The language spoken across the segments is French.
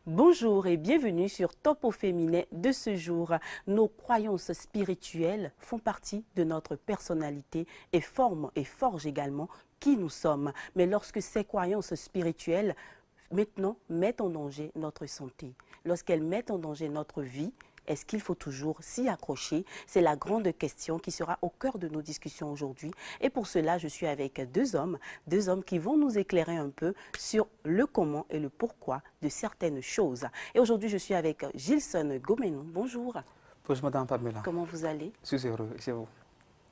Bonjour et bienvenue sur Top au féminin de ce jour. Nos croyances spirituelles font partie de notre personnalité et forment et forgent également qui nous sommes. Mais lorsque ces croyances spirituelles maintenant mettent en danger notre santé, lorsqu'elles mettent en danger notre vie, est-ce qu'il faut toujours s'y accrocher? C'est la grande question qui sera au cœur de nos discussions aujourd'hui. Et pour cela, je suis avec deux hommes qui vont nous éclairer un peu sur le comment et le pourquoi de certaines choses. Et aujourd'hui, je suis avec Gilson Gomenou. Bonjour. Bonjour Madame Pamela. Comment vous allez? Je suis heureux, chez vous.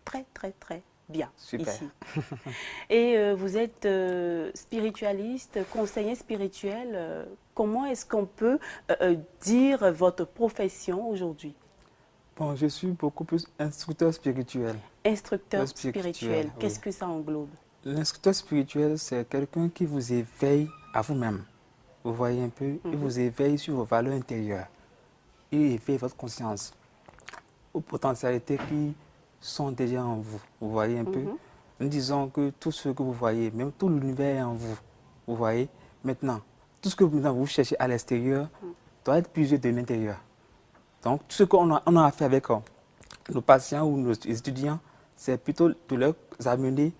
Très, très, très bien. Super. Ici. Et vous êtes spiritualiste, conseiller spirituel. Comment est-ce qu'on peut dire votre profession aujourd'hui? Bon, je suis beaucoup plus instructeur spirituel. Instructeur spirituel, oui. qu'est-ce que ça englobe? L'instructeur spirituel, c'est quelqu'un qui vous éveille à vous-même. Vous voyez un peu, il vous éveille sur vos valeurs intérieures. Il éveille votre conscience aux potentialités qui sont déjà en vous. Vous voyez un peu? Nous disons que tout ce que vous voyez, même tout l'univers est en vous. Vous voyez? Maintenant, tout ce que vous cherchez à l'extérieur doit être puisé de l'intérieur. Donc, tout ce qu'on a fait avec nos patients ou nos étudiants, c'est plutôt de leur amener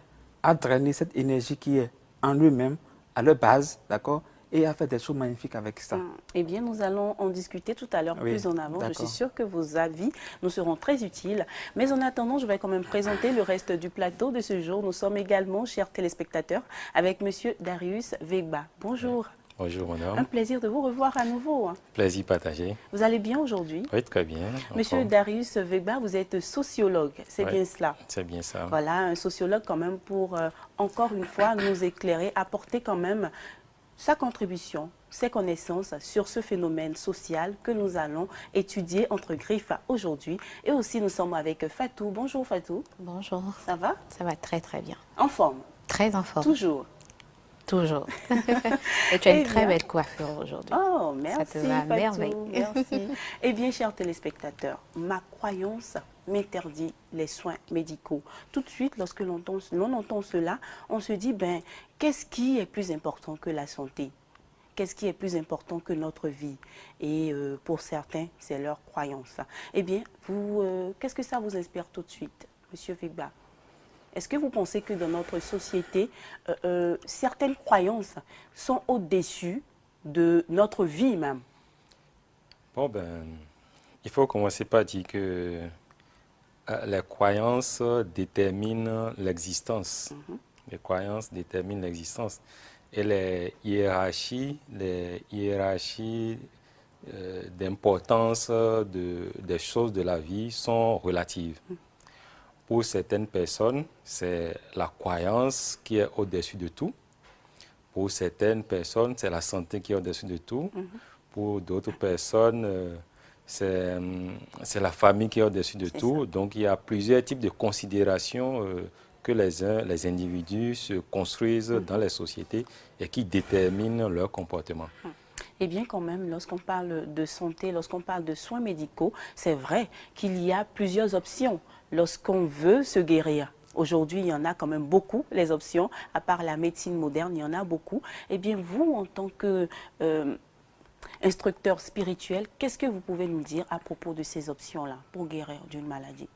à drainer cette énergie qui est en eux-mêmes, à leur base, d'accord, et à faire des choses magnifiques avec ça. Eh bien, nous allons en discuter tout à l'heure plus en avant. Je suis sûre que vos avis nous seront très utiles. Mais en attendant, je vais quand même présenter le reste du plateau de ce jour. Nous sommes également, chers téléspectateurs, avec Monsieur Darius Vegba. Bonjour. Bonjour, madame. Un plaisir de vous revoir à nouveau. Plaisir partagé. Vous allez bien aujourd'hui? Oui, très bien. Monsieur Darius Vegba, vous êtes sociologue, c'est bien cela? C'est bien ça. Voilà, un sociologue quand même pour, encore une fois, nous éclairer, apporter quand même sa contribution, ses connaissances sur ce phénomène social que nous allons étudier entre griffes aujourd'hui. Et aussi, nous sommes avec Fatou. Bonjour Fatou. Bonjour. Ça va? Ça va très très bien. En forme? Très en forme. Toujours? Toujours. Et tu as une très belle coiffure aujourd'hui. Oh, merci. Ça te va à merveille. Merci. Eh bien, chers téléspectateurs, ma croyance m'interdit les soins médicaux. Tout de suite, lorsque l'on entend cela, on se dit, ben, qu'est-ce qui est plus important que la santé? Qu'est-ce qui est plus important que notre vie? Et pour certains, c'est leur croyance. Eh bien, vous, qu'est-ce que ça vous inspire tout de suite, Monsieur Vegba? Est-ce que vous pensez que dans notre société, certaines croyances sont au-dessus de notre vie même? Bon, ben, il faut commencer par dire que les croyances déterminent l'existence. Les croyances déterminent l'existence. Et les hiérarchies d'importance des choses de la vie sont relatives. Pour certaines personnes, c'est la croyance qui est au-dessus de tout. Pour certaines personnes, c'est la santé qui est au-dessus de tout. Pour d'autres personnes, c'est la famille qui est au-dessus de tout. Ça. Donc, il y a plusieurs types de considérations que les individus se construisent dans les sociétés et qui déterminent leur comportement. Eh bien, quand même, lorsqu'on parle de santé, lorsqu'on parle de soins médicaux, c'est vrai qu'il y a plusieurs options lorsqu'on veut se guérir. Aujourd'hui, il y en a quand même beaucoup, les options, à part la médecine moderne, il y en a beaucoup. Eh bien, vous, en tant que instructeur spirituel, qu'est-ce que vous pouvez nous dire à propos de ces options-là pour guérir d'une maladie?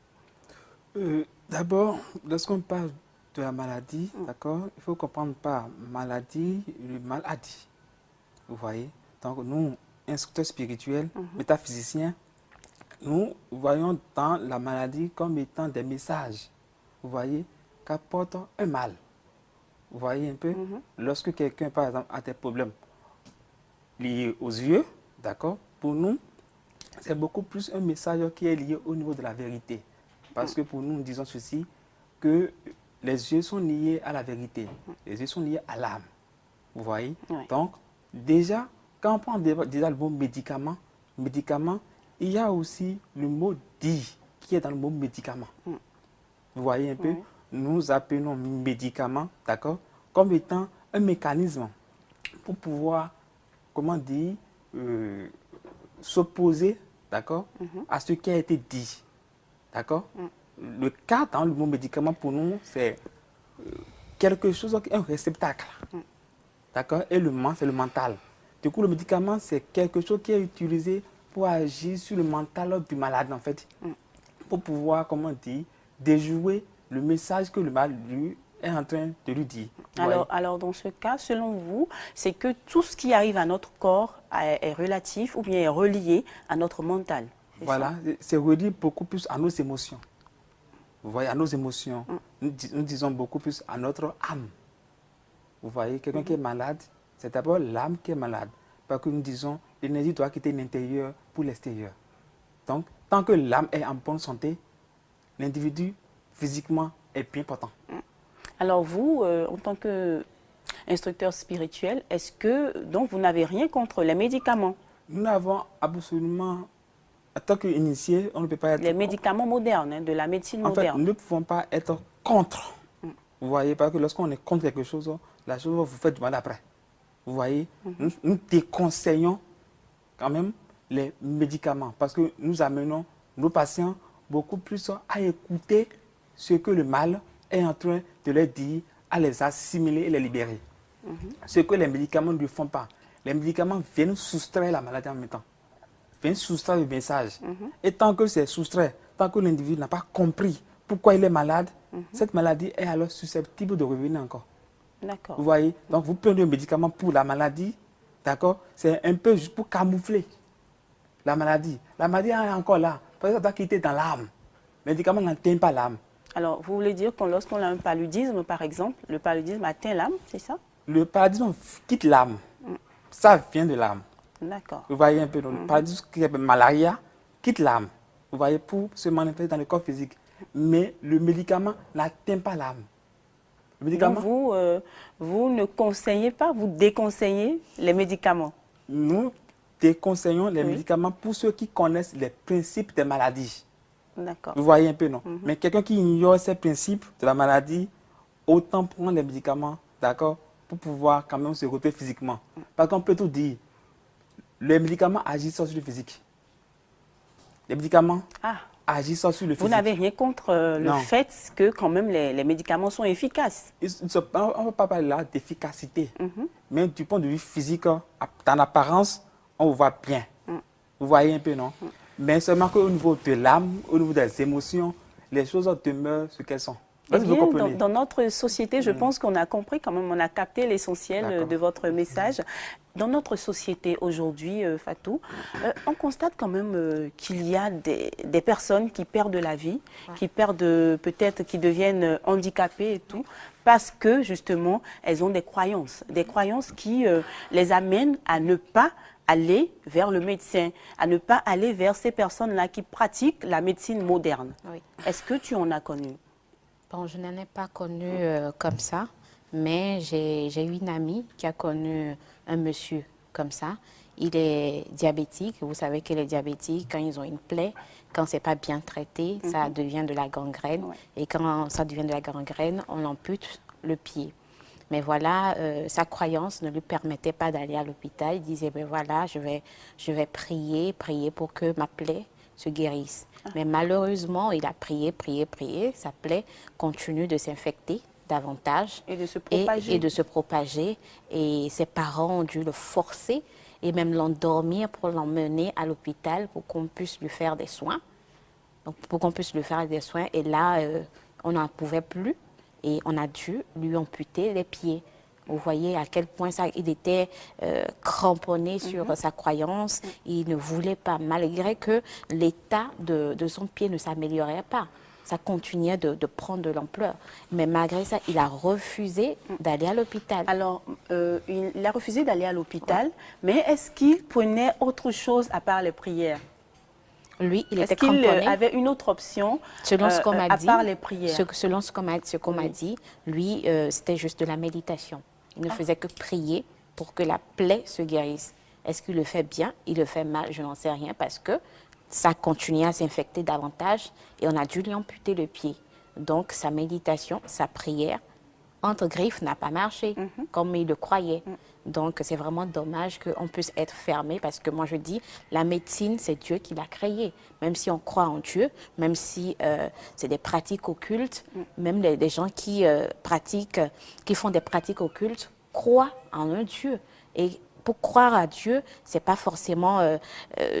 D'abord, lorsqu'on parle de la maladie, d'accord, il faut comprendre par maladie, maladie. Vous voyez? Donc, nous, instructeurs spirituels, métaphysiciens, nous voyons dans la maladie comme étant des messages, vous voyez, qu'apporte un mal. Vous voyez un peu? Lorsque quelqu'un, par exemple, a des problèmes liés aux yeux, d'accord, pour nous, c'est beaucoup plus un message qui est lié au niveau de la vérité. Parce que pour nous, nous disons ceci, que les yeux sont liés à la vérité, les yeux sont liés à l'âme. Vous voyez? Donc, déjà, quand on prend déjà le mot médicament, il y a aussi le mot dit qui est dans le mot médicament. Vous voyez un peu? Nous appelons médicament, d'accord, comme étant un mécanisme pour pouvoir, comment dire, s'opposer, d'accord, à ce qui a été dit. D'accord? Le cas dans le mot médicament pour nous, c'est quelque chose, un réceptacle. D'accord? Et le c'est le mental. Du coup, le médicament, c'est quelque chose qui est utilisé pour agir sur le mental du malade, en fait. Pour pouvoir, comment dire, déjouer le message que le malade lui est en train de lui dire. Alors, dans ce cas, selon vous, c'est que tout ce qui arrive à notre corps est relatif ou bien est relié à notre mental. Voilà, c'est relié beaucoup plus à nos émotions. Vous voyez, à nos émotions. Nous disons beaucoup plus à notre âme. Vous voyez, quelqu'un qui est malade, c'est d'abord l'âme qui est malade. Parce que nous disons, l'énergie doit quitter l'intérieur pour l'extérieur. Donc, tant que l'âme est en bonne santé, l'individu physiquement est bien portant. Alors vous, en tant qu'instructeur spirituel, est-ce que donc vous n'avez rien contre les médicaments? Nous n'avons absolument, en tant qu'initié, on ne peut pas être... Les médicaments modernes, hein, de la médecine en moderne. fait, nous ne pouvons pas être contre. Vous voyez, parce que lorsqu'on est contre quelque chose, la chose va vous faire du mal après. Vous voyez, nous déconseillons quand même les médicaments parce que nous amenons nos patients beaucoup plus à écouter ce que le mal est en train de leur dire, à les assimiler et les libérer. Ce que les médicaments ne font pas. Les médicaments viennent soustraire la maladie en même temps. Viennent soustraire le message. Et tant que c'est soustrait, tant que l'individu n'a pas compris pourquoi il est malade, cette maladie est alors susceptible de revenir encore. D'accord. Vous voyez, donc vous prenez un médicament pour la maladie, d'accord? C'est un peu juste pour camoufler la maladie. La maladie est encore là, parce que ça doit quitter dans l'âme. Le médicament n'atteint pas l'âme. Alors, vous voulez dire que lorsqu'on a un paludisme, par exemple, le paludisme atteint l'âme, c'est ça? Le paludisme quitte l'âme. Ça vient de l'âme. D'accord. Vous voyez un peu, donc, le paludisme qui est malaria quitte l'âme. Vous voyez, pour se manifester dans le corps physique. Mais le médicament n'atteint pas l'âme. Le médicament, donc vous ne conseillez pas, vous déconseillez les médicaments? nous déconseillons les médicaments pour ceux qui connaissent les principes des maladies. D'accord. Vous voyez un peu, non? Mais quelqu'un qui ignore ces principes de la maladie, autant prendre les médicaments, d'accord, pour pouvoir quand même se retrouver physiquement. Parce qu'on peut tout dire. Les médicaments agissent sur le physique. Les médicaments agissent sur le physique. Vous n'avez rien contre le fait que quand même les médicaments sont efficaces? On ne va pas parler là d'efficacité. Mais du point de vue physique, en apparence, on vous voit bien. Vous voyez un peu, non? Mais seulement qu'au niveau de l'âme, au niveau des émotions, les choses demeurent ce qu'elles sont. Eh bien, dans notre société, je pense qu'on a compris quand même, on a capté l'essentiel de votre message. Dans notre société aujourd'hui, Fatou, on constate quand même qu'il y a des personnes qui perdent la vie, qui perdent peut-être, qui deviennent handicapées et tout, parce que justement, elles ont des croyances qui les amènent à ne pas aller vers le médecin, à ne pas aller vers ces personnes-là qui pratiquent la médecine moderne. Oui. Est-ce que tu en as connu? Bon, je n'en ai pas connu comme ça, mais j'ai eu une amie qui a connu un monsieur comme ça. Il est diabétique. Vous savez que les diabétiques, quand ils ont une plaie, quand ce n'est pas bien traité, ça devient de la gangrène. Ouais. Et quand ça devient de la gangrène, on ampute le pied. Mais voilà, sa croyance ne lui permettait pas d'aller à l'hôpital. Il disait, ben voilà, je vais prier pour que ma plaie se guérisse. Mais malheureusement, il a prié, sa plaie continue de s'infecter davantage et de se propager. Et de se propager. Et ses parents ont dû le forcer et même l'endormir pour l'emmener à l'hôpital pour qu'on puisse lui faire des soins. Donc, pour qu'on puisse lui faire des soins. Et là, on n'en pouvait plus et on a dû lui amputer les pieds. Vous voyez à quel point il était cramponné sur sa croyance. Il ne voulait pas, malgré que l'état de son pied ne s'améliorait pas. Ça continuait de prendre de l'ampleur. Mais malgré ça, il a refusé d'aller à l'hôpital. Alors, il a refusé d'aller à l'hôpital, mais est-ce qu'il prenait autre chose à part les prières? Lui, il était cramponné. Est-ce qu'il avait une autre option selon ce qu'on m'a dit, à part les prières? Selon ce qu'on m'a dit, lui, c'était juste de la méditation. Il ne faisait que prier pour que la plaie se guérisse. Est-ce qu'il le fait bien? Il le fait mal? Je n'en sais rien parce que ça continuait à s'infecter davantage et on a dû lui amputer le pied. Donc, sa méditation, sa prière, entre griffes, n'a pas marché comme il le croyait. Donc, c'est vraiment dommage qu'on puisse être fermé parce que moi, je dis, la médecine, c'est Dieu qui l'a créée. Même si on croit en Dieu, même si c'est des pratiques occultes, même les gens qui font des pratiques occultes croient en un Dieu. Et pour croire à Dieu, c'est pas forcément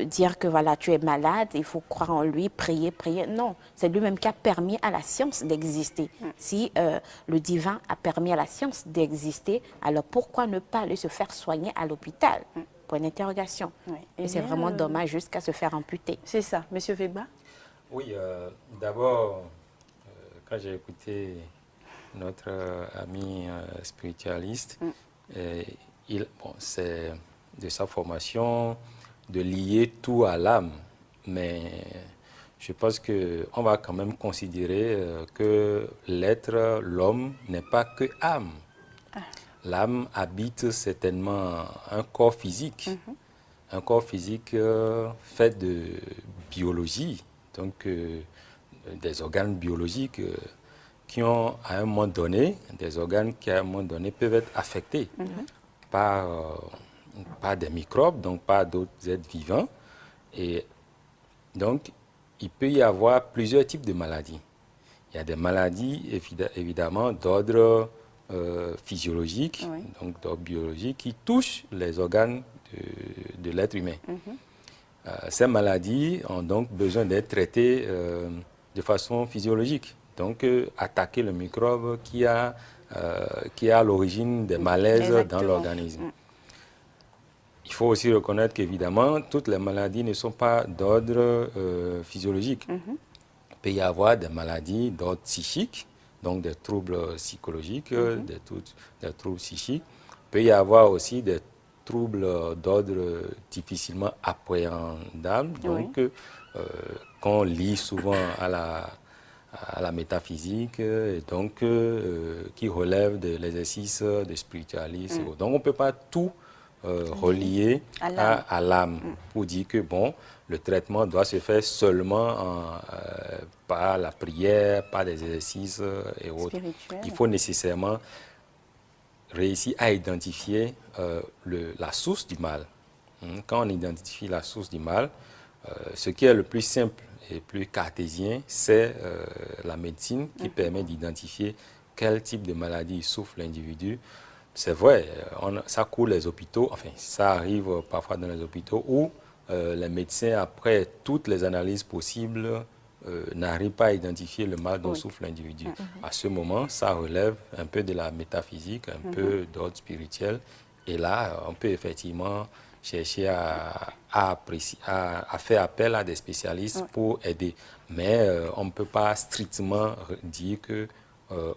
dire que voilà, tu es malade, il faut croire en lui, prier, prier. Non, c'est lui-même qui a permis à la science d'exister. Si le divin a permis à la science d'exister, alors pourquoi ne pas aller se faire soigner à l'hôpital? Point d'interrogation. Oui. Et c'est vraiment dommage jusqu'à se faire amputer. C'est ça, Monsieur Wegba? Oui, d'abord, quand j'ai écouté notre ami spiritualiste, c'est de sa formation de lier tout à l'âme, mais je pense qu'on va quand même considérer que l'être, l'homme, n'est pas que âme. L'âme habite certainement un corps physique, un corps physique fait de biologie, donc des organes biologiques qui ont à un moment donné, des organes qui à un moment donné peuvent être affectés par des microbes, donc par d'autres êtres vivants. Et donc, il peut y avoir plusieurs types de maladies. Il y a des maladies évidemment d'ordre physiologique, donc d'ordre biologique, qui touchent les organes de l'être humain. Ces maladies ont donc besoin d'être traitées de façon physiologique. Donc, attaquer le microbe qui est à l'origine des malaises dans l'organisme. Il faut aussi reconnaître qu'évidemment, toutes les maladies ne sont pas d'ordre physiologique. Il peut y avoir des maladies d'ordre psychique, donc des troubles psychologiques, des troubles psychiques. Il peut y avoir aussi des troubles d'ordre difficilement appréhendables, donc qu'on lit souvent à la métaphysique, et donc qui relèvent de l'exercice de spiritualisme. Donc on ne peut pas tout relier à l'âme pour dire que bon, le traitement doit se faire seulement par la prière, par des exercices et autres. Il faut nécessairement réussir à identifier la source du mal. Quand on identifie la source du mal, ce qui est le plus simple et plus cartésien, c'est la médecine qui permet d'identifier quel type de maladie souffre l'individu. C'est vrai, ça court les hôpitaux, enfin ça arrive parfois dans les hôpitaux où les médecins, après toutes les analyses possibles, n'arrivent pas à identifier le mal dont souffre l'individu. À ce moment, ça relève un peu de la métaphysique, un peu d'ordre spirituel, et là, on peut effectivement chercher à faire appel à des spécialistes pour aider. Mais on ne peut pas strictement dire que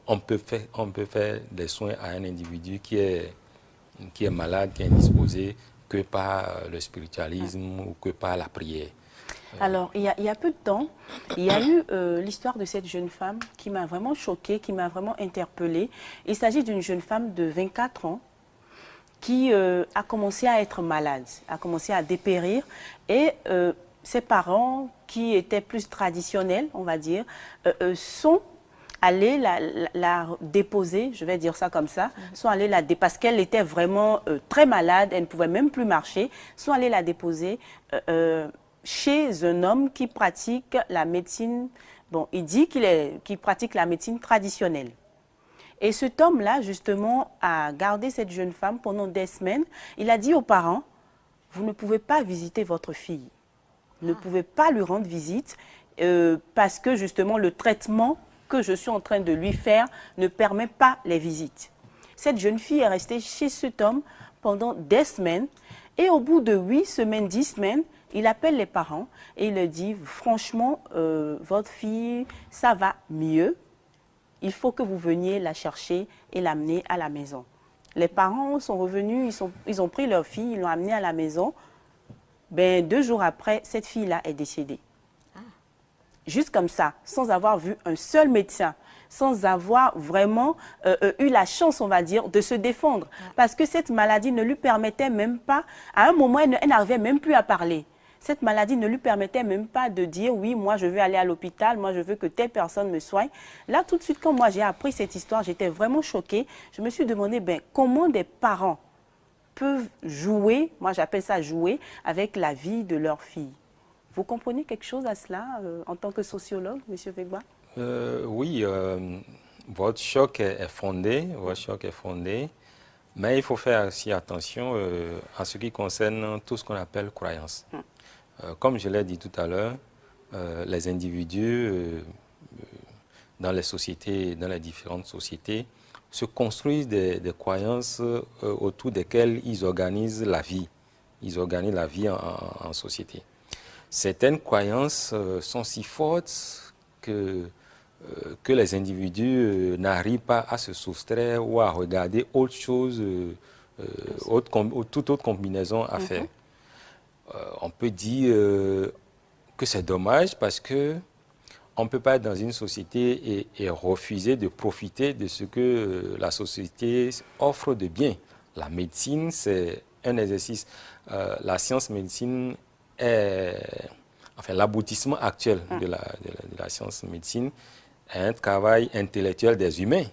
on peut faire des soins à un individu qui est malade, qui est indisposé, que par le spiritualisme ou que par la prière. Alors, il y a peu de temps, il y a eu l'histoire de cette jeune femme qui m'a vraiment choquée, qui m'a vraiment interpellée. Il s'agit d'une jeune femme de 24 ans qui a commencé à être malade, a commencé à dépérir, et ses parents, qui étaient plus traditionnels, on va dire, sont allés la déposer, je vais dire ça comme ça, sont allés la déposer, parce qu'elle était vraiment très malade, elle ne pouvait même plus marcher, sont allés la déposer chez un homme qui pratique la médecine, bon, il dit qu'il pratique la médecine traditionnelle. Et cet homme-là, justement, a gardé cette jeune femme pendant des semaines. Il a dit aux parents, vous ne pouvez pas visiter votre fille. Vous ne pouvez pas lui rendre visite parce que, justement, le traitement que je suis en train de lui faire ne permet pas les visites. Cette jeune fille est restée chez cet homme pendant des semaines. Et au bout de 8 semaines, 10 semaines, il appelle les parents et il leur dit, franchement, votre fille, ça va mieux. Il faut que vous veniez la chercher et l'amener à la maison. Les parents sont revenus, ils ont pris leur fille, ils l'ont amenée à la maison. Ben, 2 jours après, cette fille-là est décédée. Juste comme ça, sans avoir vu un seul médecin, sans avoir vraiment eu la chance, on va dire, de se défendre. Parce que cette maladie ne lui permettait même pas, à un moment, elle n'arrivait même plus à parler. Cette maladie ne lui permettait même pas de dire, oui, moi, je veux aller à l'hôpital, moi, je veux que telle personne me soigne. Là, tout de suite, quand moi, j'ai appris cette histoire, j'étais vraiment choquée. Je me suis demandé, ben, comment des parents peuvent jouer, moi, j'appelle ça jouer, avec la vie de leur fille. Vous comprenez quelque chose à cela en tant que sociologue, M. Wegba? Oui, votre choc est fondé. Mais il faut faire aussi attention à ce qui concerne tout ce qu'on appelle croyance. Comme je l'ai dit tout à l'heure, les individus dans les sociétés, dans les différentes sociétés, se construisent des croyances autour desquelles ils organisent la vie. Ils organisent la vie en société. Certaines croyances sont si fortes que les individus n'arrivent pas à se soustraire ou à regarder autre chose, toute autre combinaison à faire. On peut dire que c'est dommage parce que on ne peut pas être dans une société et refuser de profiter de ce que la société offre de bien. La médecine, c'est un exercice. La science médecine est, enfin, l'aboutissement actuel de la science médecine est un travail intellectuel des humains,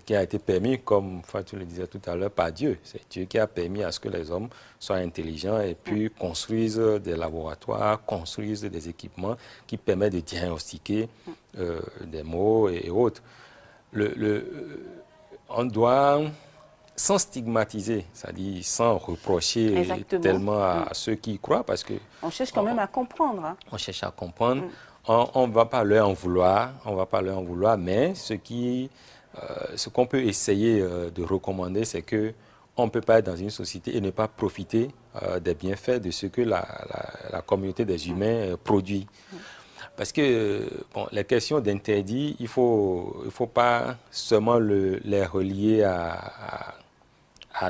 qui a été permis, comme tu le disais tout à l'heure, par Dieu. C'est Dieu qui a permis à ce que les hommes soient intelligents et puis construisent des laboratoires, construisent des équipements qui permettent de diagnostiquer des maux et autres. On doit, sans stigmatiser, c'est-à-dire sans reprocher tellement à ceux qui y croient, parce que... On cherche quand même à comprendre. Hein. On cherche à comprendre. On ne va pas leur en vouloir, mais ce qu'on peut essayer de recommander, c'est qu'on ne peut pas être dans une société et ne pas profiter des bienfaits de ce que la communauté des humains produit. Parce que les questions d'interdit, il faut pas seulement les relier à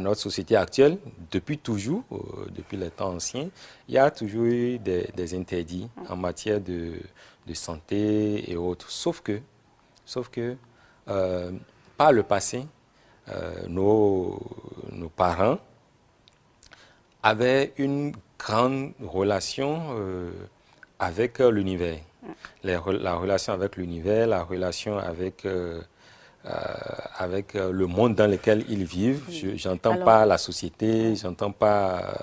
notre société actuelle. Depuis toujours, depuis les temps anciens, il y a toujours eu des interdits en matière de santé et autres. Sauf que par le passé, nos parents avaient une grande relation avec l'univers. La relation avec l'univers, la relation avec le monde dans lequel ils vivent. J'entends pas la société, j'entends pas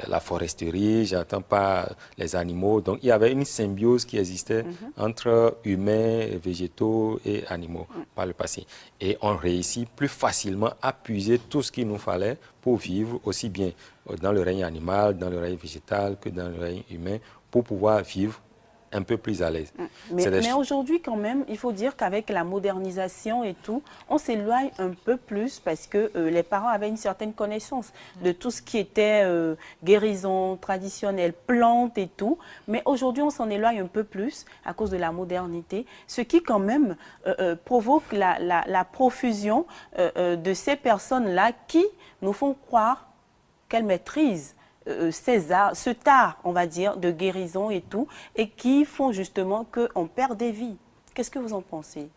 la foresterie, j'entends pas les animaux. Donc il y avait une symbiose qui existait entre humains, végétaux et animaux par le passé. Et on réussit plus facilement à puiser tout ce qu'il nous fallait pour vivre aussi bien dans le règne animal, dans le règne végétal que dans le règne humain, pour pouvoir vivre un peu plus à l'aise. Mais aujourd'hui, quand même, il faut dire qu'avec la modernisation et tout, on s'éloigne un peu plus parce que les parents avaient une certaine connaissance de tout ce qui était guérison traditionnelle, plantes et tout. Mais aujourd'hui, on s'en éloigne un peu plus à cause de la modernité, ce qui quand même provoque la profusion de ces personnes-là qui nous font croire qu'elles maîtrisent cet art, on va dire, de guérison et tout, et qui font justement qu'on perd des vies. Qu'est-ce que vous en pensez,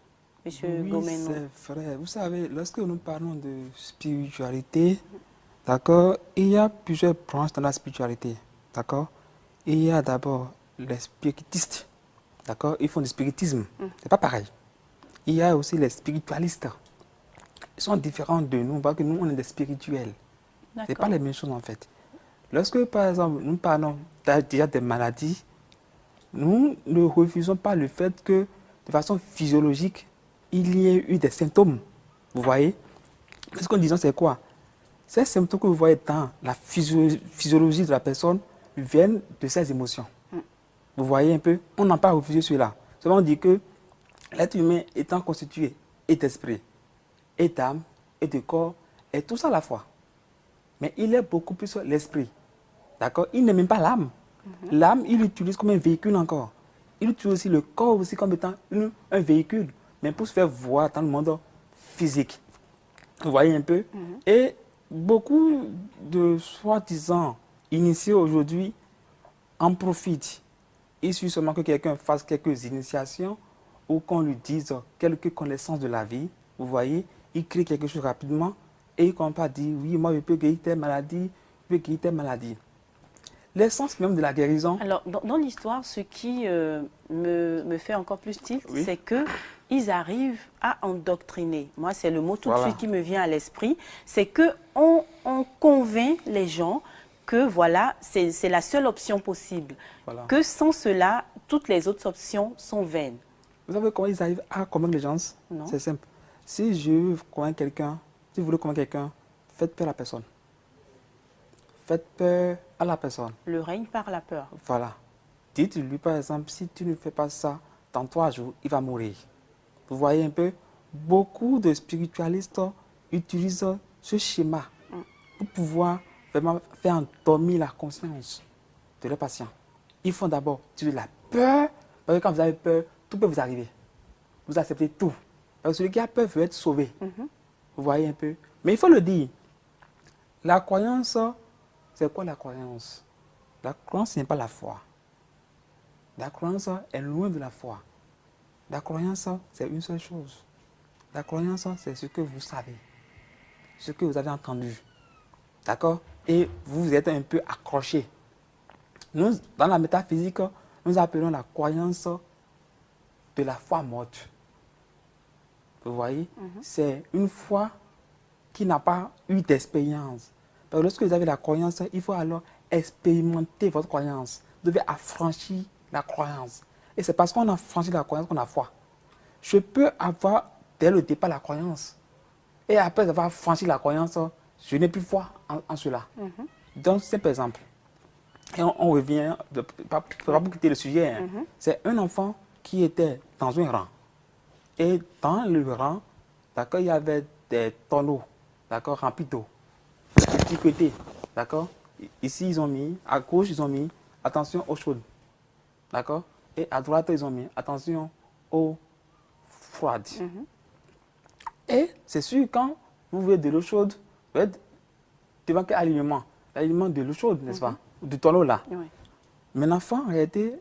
Monsieur Gomeno? Oui, c'est vrai. Vous savez, lorsque nous parlons de spiritualité, d'accord, il y a plusieurs branches dans la spiritualité, d'accord. Il y a d'abord les spiritistes, d'accord, ils font du spiritisme, c'est pas pareil. Il y a aussi les spiritualistes. Ils sont différents de nous, parce que nous, on est des spirituels. C'est pas les mêmes choses, en fait. Lorsque, par exemple, nous parlons déjà des maladies, nous ne refusons pas le fait que, de façon physiologique, il y ait eu des symptômes. Vous voyez? Ce qu'on dit, c'est quoi? Ces symptômes que vous voyez dans la physiologie de la personne viennent de ses émotions. Vous voyez un peu? On n'a pas refusé cela. Seulement on dit que l'être humain étant constitué et d'esprit, et d'âme, et de corps, et tout ça à la fois. Mais il est beaucoup plus sur l'esprit. D'accord? Il n'est même pas l'âme. L'âme, il l'utilise comme un véhicule encore. Il utilise aussi le corps aussi comme étant un véhicule, mais pour se faire voir dans le monde physique. Vous voyez un peu? Et beaucoup de soi-disant initiés aujourd'hui en profitent. Il suffit seulement que quelqu'un fasse quelques initiations ou qu'on lui dise quelques connaissances de la vie. Vous voyez? Il crée quelque chose rapidement et il ne commence pas à dire oui, moi je peux guérir telle maladie, je peux guérir telle maladie. L'essence même de la guérison... Alors, dans l'histoire, ce qui me fait encore plus tilt, c'est qu'ils arrivent à endoctriner. Moi, c'est le mot tout de suite qui me vient à l'esprit. C'est qu'on convainc les gens que voilà, c'est la seule option possible. Que sans cela, toutes les autres options sont vaines. Vous savez comment ils arrivent à convaincre les gens? C'est simple. si je convainc quelqu'un, si vous voulez convaincre quelqu'un, faites peur à la personne. Faites peur à la personne. Le règne par la peur. Voilà. Dites-lui par exemple, si tu ne fais pas ça, dans 3 jours, il va mourir. Vous voyez un peu, beaucoup de spiritualistes utilisent ce schéma pour pouvoir vraiment faire endormir la conscience de leurs patients. Ils font d'abord de la peur, parce que quand vous avez peur, tout peut vous arriver. Vous acceptez tout. Parce que celui qui a peur veut être sauvé. Vous voyez un peu. Mais il faut le dire. La croyance, c'est quoi la croyance? La croyance, ce n'est pas la foi. La croyance est loin de la foi. La croyance, c'est une seule chose. La croyance, c'est ce que vous savez, ce que vous avez entendu. D'accord? Et vous vous êtes un peu accroché. Nous, dans la métaphysique, nous appelons la croyance de la foi morte. Vous voyez? C'est une foi qui n'a pas eu d'expérience. Parce que lorsque vous avez la croyance, il faut alors expérimenter votre croyance. Vous devez affranchir la croyance. Et c'est parce qu'on a franchi la croyance qu'on a foi. Je peux avoir dès le départ la croyance. Et après avoir franchi la croyance, je n'ai plus foi en cela. Donc, c'est par exemple. Et on revient, pas pour quitter le sujet, hein. C'est un enfant qui était dans un rang. Et dans le rang, d'accord, il y avait des tonneaux, d'accord, remplis d'eau. De tous côtés, d'accord. Ici, ils ont mis, à gauche, ils ont mis, attention eau chaude. D'accord. Et à droite, ils ont mis, attention eau froide. Et c'est sûr, quand vous voyez de l'eau chaude, vous êtes devant quel alignement? L'alignement de l'eau chaude, n'est-ce pas? Du tonneau là. Oui. Mais l'enfant, en réalité,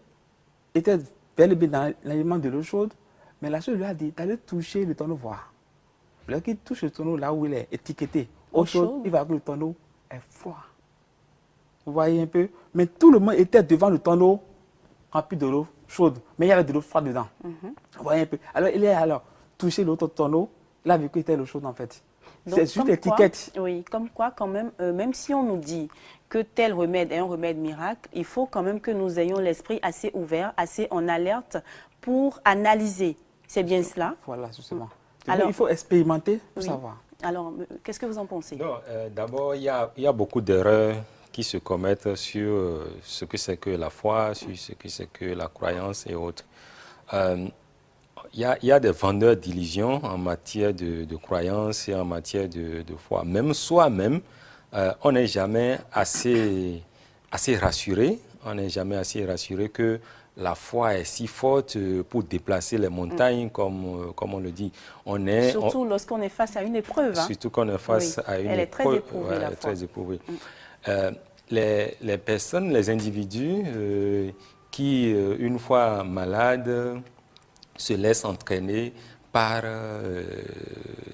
était bel et bien dans l'alignement de l'eau chaude, mais la chose lui a dit d'aller toucher le tonneau voir. Lorsqu'il touche le tonneau là où il est étiqueté eau chaude, il va voir que le tonneau est froid. Vous voyez un peu? Mais tout le monde était devant le tonneau rempli de l'eau chaude, mais il y avait de l'eau froide dedans. Vous voyez un peu? Alors il est alors touché l'autre tonneau, il a vu que c'était l'eau chaude en fait. C'est juste l'étiquette. Oui, comme quoi quand même, même si on nous dit que tel remède est un remède miracle, il faut quand même que nous ayons l'esprit assez ouvert, assez en alerte pour analyser. C'est bien cela? Voilà, justement. Alors, il faut expérimenter pour savoir. Alors, qu'est-ce que vous en pensez? Non, d'abord, il y a beaucoup d'erreurs qui se commettent sur ce que c'est que la foi, sur ce que c'est que la croyance et autres. Il y a des vendeurs d'illusions en matière de croyance et en matière de foi. Même soi-même, on n'est jamais assez rassuré. On n'est jamais assez rassuré que la foi est si forte pour déplacer les montagnes, comme on le dit. Surtout lorsqu'on est face à une épreuve. Hein. Surtout qu'on est face à une épreuve. Elle est très éprouvée, la foi. Très éprouvée. Les personnes, les individus qui, une fois malades, se laissent entraîner par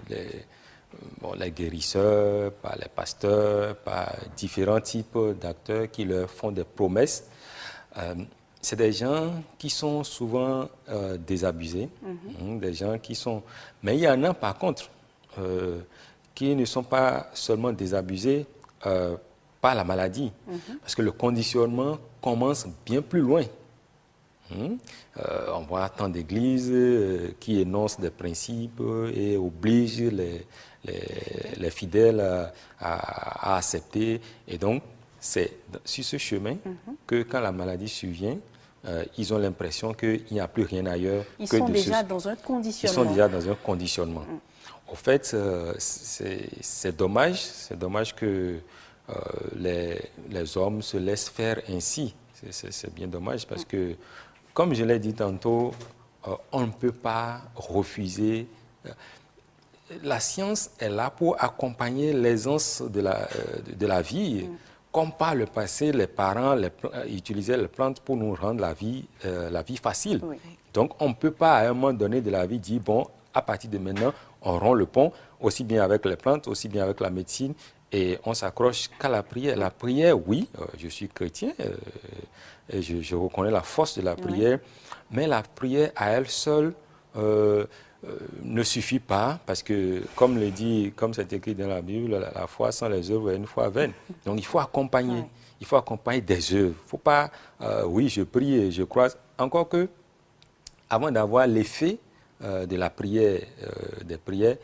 les guérisseurs, par les pasteurs, par différents types d'acteurs qui leur font des promesses. C'est des gens qui sont souvent désabusés, des gens qui sont... Mais il y en a par contre qui ne sont pas seulement désabusés par la maladie, parce que le conditionnement commence bien plus loin. On voit tant d'églises qui énoncent des principes et obligent les fidèles à accepter. Et donc, c'est sur ce chemin que quand la maladie survient, ils ont l'impression qu'il n'y a plus rien ailleurs. Ils sont déjà dans un conditionnement. Ils sont déjà dans un conditionnement. Au fait, c'est dommage que les hommes se laissent faire ainsi. C'est bien dommage parce que, comme je l'ai dit tantôt, on ne peut pas refuser. La science est là pour accompagner l'aisance de la vie. Comme par le passé, les parents utilisaient les plantes pour nous rendre la vie facile. Oui. Donc, on ne peut pas à un moment donné de la vie dire, bon, à partir de maintenant, on rompt le pont, aussi bien avec les plantes, aussi bien avec la médecine, et on s'accroche qu'à la prière. La prière, oui, je suis chrétien, et je reconnais la force de la prière, mais la prière à elle seule ne suffit pas, parce que, comme c'est écrit dans la Bible, la foi sans les œuvres est une foi vaine. Donc il faut accompagner, il faut accompagner des œuvres. Il ne faut pas, oui, je prie et je crois, encore que, avant d'avoir l'effet de la prière, des prières,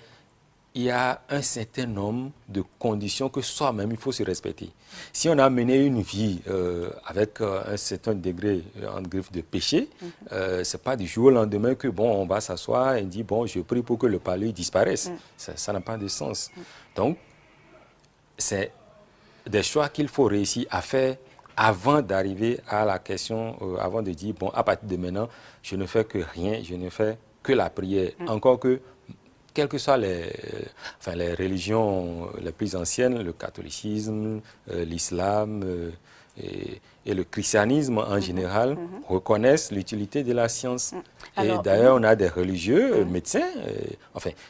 il y a un certain nombre de conditions que soi-même, il faut se respecter. Si on a mené une vie avec un certain degré en griffe de péché, ce n'est pas du jour au lendemain que, bon, on va s'asseoir et dire, bon, je prie pour que le palu disparaisse. Ça n'a pas de sens. Donc, c'est des choix qu'il faut réussir à faire avant d'arriver à la question, avant de dire, bon, à partir de maintenant, je ne fais que rien, je ne fais que la prière. Encore que, quelles que soient les religions les plus anciennes, le catholicisme, l'islam et le christianisme en général, reconnaissent l'utilité de la science. Et d'ailleurs, on a des religieux, médecins,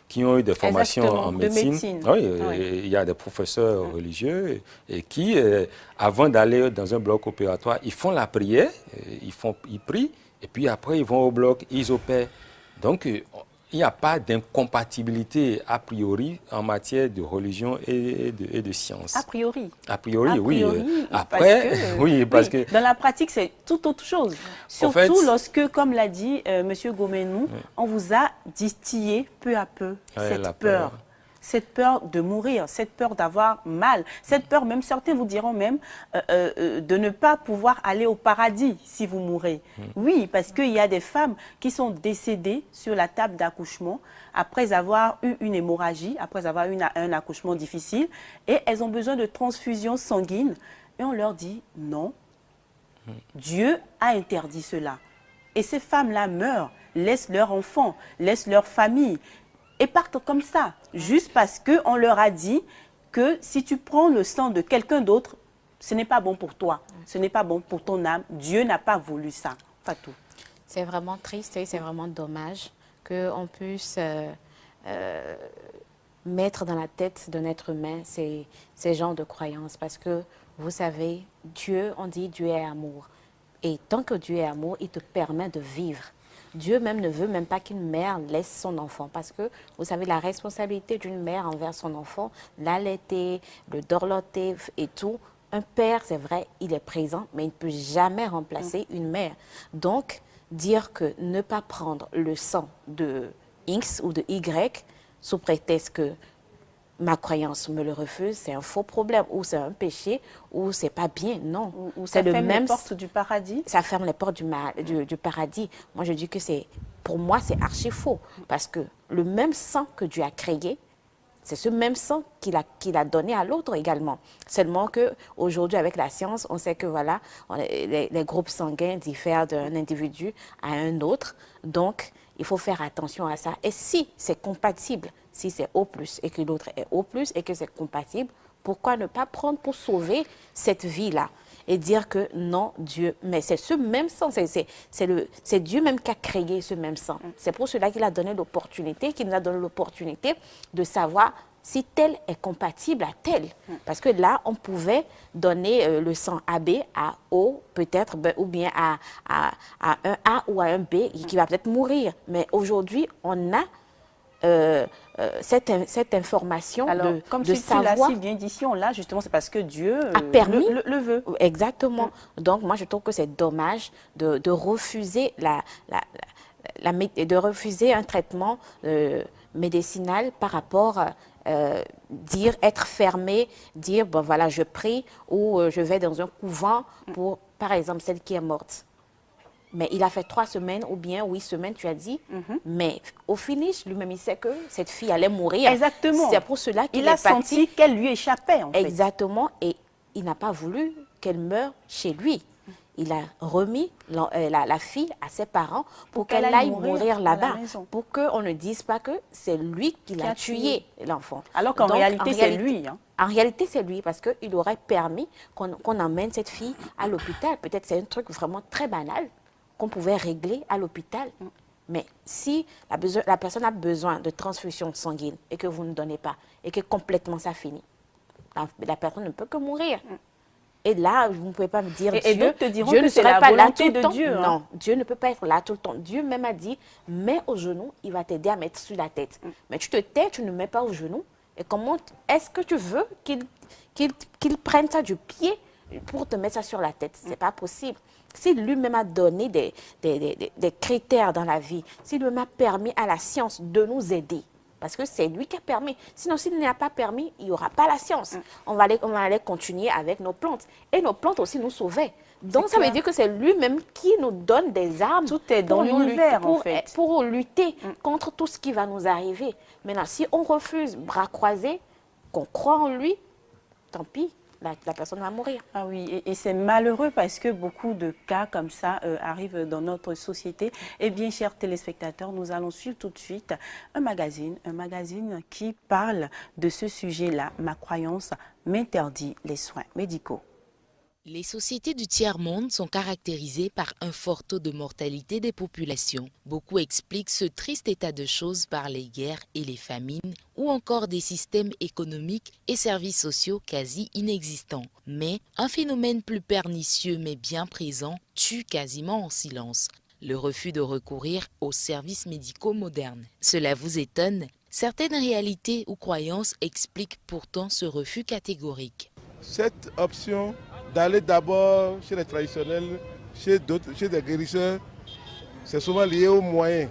qui ont eu des formations en médecine. Oui, il y a des professeurs religieux et qui, avant d'aller dans un bloc opératoire, ils font la prière, ils prient, et puis après, ils vont au bloc, ils opèrent. Donc, il n'y a pas d'incompatibilité a priori en matière de religion et de science. A priori. A priori, oui. Après, parce que dans la pratique, c'est tout autre chose. Surtout lorsque, comme l'a dit M. Gomenou, on vous a distillé peu à peu cette peur. Cette peur de mourir, cette peur d'avoir mal, cette peur, même certains vous diront même, de ne pas pouvoir aller au paradis si vous mourrez. Oui, parce qu'il y a des femmes qui sont décédées sur la table d'accouchement après avoir eu une hémorragie, après avoir eu un accouchement difficile, et elles ont besoin de transfusion sanguine. Et on leur dit non, Dieu a interdit cela. Et ces femmes-là meurent, laissent leurs enfants, laissent leur famille, et partent comme ça, juste parce qu'on leur a dit que si tu prends le sang de quelqu'un d'autre, ce n'est pas bon pour toi, ce n'est pas bon pour ton âme. Dieu n'a pas voulu ça. Fatou. C'est vraiment triste et c'est vraiment dommage qu'on puisse mettre dans la tête d'un être humain ces genres de croyances. Parce que, vous savez, Dieu, on dit Dieu est amour. Et tant que Dieu est amour, il te permet de vivre. Dieu même ne veut même pas qu'une mère laisse son enfant parce que, vous savez, la responsabilité d'une mère envers son enfant, l'allaiter, le dorloter et tout, un père, c'est vrai, il est présent, mais il ne peut jamais remplacer une mère. Donc, dire que ne pas prendre le sang de X ou de Y sous prétexte que ma croyance me le refuse, c'est un faux problème, ou c'est un péché, ou c'est pas bien, non. Ou ça ferme les portes du paradis. Ça ferme les portes du paradis. Moi, je dis que pour moi, c'est archi faux. Parce que le même sang que Dieu a créé, c'est ce même sang qu'il a donné à l'autre également. Seulement qu'aujourd'hui, avec la science, on sait que voilà, les groupes sanguins diffèrent d'un individu à un autre. Donc, il faut faire attention à ça. Et si c'est compatible, si c'est O+, et que l'autre est O+, et que c'est compatible, pourquoi ne pas prendre pour sauver cette vie-là et dire que non, Dieu, mais c'est ce même sang, c'est Dieu même qui a créé ce même sang. C'est pour cela qu'il a donné l'opportunité, qu'il nous a donné l'opportunité de savoir si tel est compatible à tel. Parce que là, on pouvait donner le sang AB à O, peut-être, ou bien à un A ou à un B, qui va peut-être mourir. Mais aujourd'hui, on a cette information. Alors, comme de tu savoir. l'as si bien dit, si on l'a, justement, c'est parce que Dieu a permis, le veut. Exactement. Donc, moi, je trouve que c'est dommage de refuser de refuser un traitement médicinal par rapport à dire être fermé, dire bon voilà je prie ou je vais dans un couvent pour par exemple celle qui est morte. Mais il a fait 3 semaines ou bien 8 semaines, tu as dit. Mais au finish, lui-même, il sait que cette fille allait mourir. Exactement. C'est pour cela qu'il est parti. Il a senti qu'elle lui échappait, en fait. Exactement. Et il n'a pas voulu qu'elle meure chez lui. Il a remis la fille à ses parents pour qu'elle aille mourir là-bas. Pour qu'on ne dise pas que c'est lui qui l'a tué, l'enfant. Alors qu'en réalité, c'est lui. Hein. En réalité, c'est lui, parce qu'il aurait permis qu'on emmène cette fille à l'hôpital. Peut-être c'est un truc vraiment très banal qu'on pouvait régler à l'hôpital. Mais si la personne a besoin de transfusion sanguine et que vous ne donnez pas, et que complètement ça finit, la personne ne peut que mourir. Et là, vous ne pouvez pas me dire et Dieu, d'autres te diront Dieu que ne c'est serait la pas là volonté tout le temps. de Dieu. Hein. Non, Dieu ne peut pas être là tout le temps. Dieu même a dit, mets au genou, il va t'aider à mettre sur la tête. Mais tu te tais, tu ne mets pas au genou. Et comment est-ce que tu veux qu'il prenne ça du pied pour te mettre ça sur la tête? C'est pas possible. s'il lui-même a donné des critères dans la vie, s'il lui-même a permis à la science de nous aider, parce que c'est lui qui a permis. Sinon, s'il n'a pas permis, il n'y aura pas la science. On va aller continuer avec nos plantes. Et nos plantes aussi nous sauvaient. Donc, ça veut dire que c'est lui-même qui nous donne des armes. Tout est dans l'univers, en fait. Pour lutter contre tout ce qui va nous arriver. Maintenant, si on refuse, bras croisés, qu'on croit en lui, tant pis. La personne va mourir. Ah oui, et c'est malheureux parce que beaucoup de cas comme ça arrivent dans notre société. Eh bien, chers téléspectateurs, nous allons suivre tout de suite un magazine qui parle de ce sujet-là. Ma croyance m'interdit les soins médicaux. Les sociétés du tiers-monde sont caractérisées par un fort taux de mortalité des populations. Beaucoup expliquent ce triste état de choses par les guerres et les famines, ou encore des systèmes économiques et services sociaux quasi inexistants. Mais un phénomène plus pernicieux mais bien présent tue quasiment en silence: le refus de recourir aux services médicaux modernes. Cela vous étonne? Certaines réalités ou croyances expliquent pourtant ce refus catégorique. Cette option d'aller d'abord chez les traditionnels, chez des guérisseurs, c'est souvent lié aux moyens.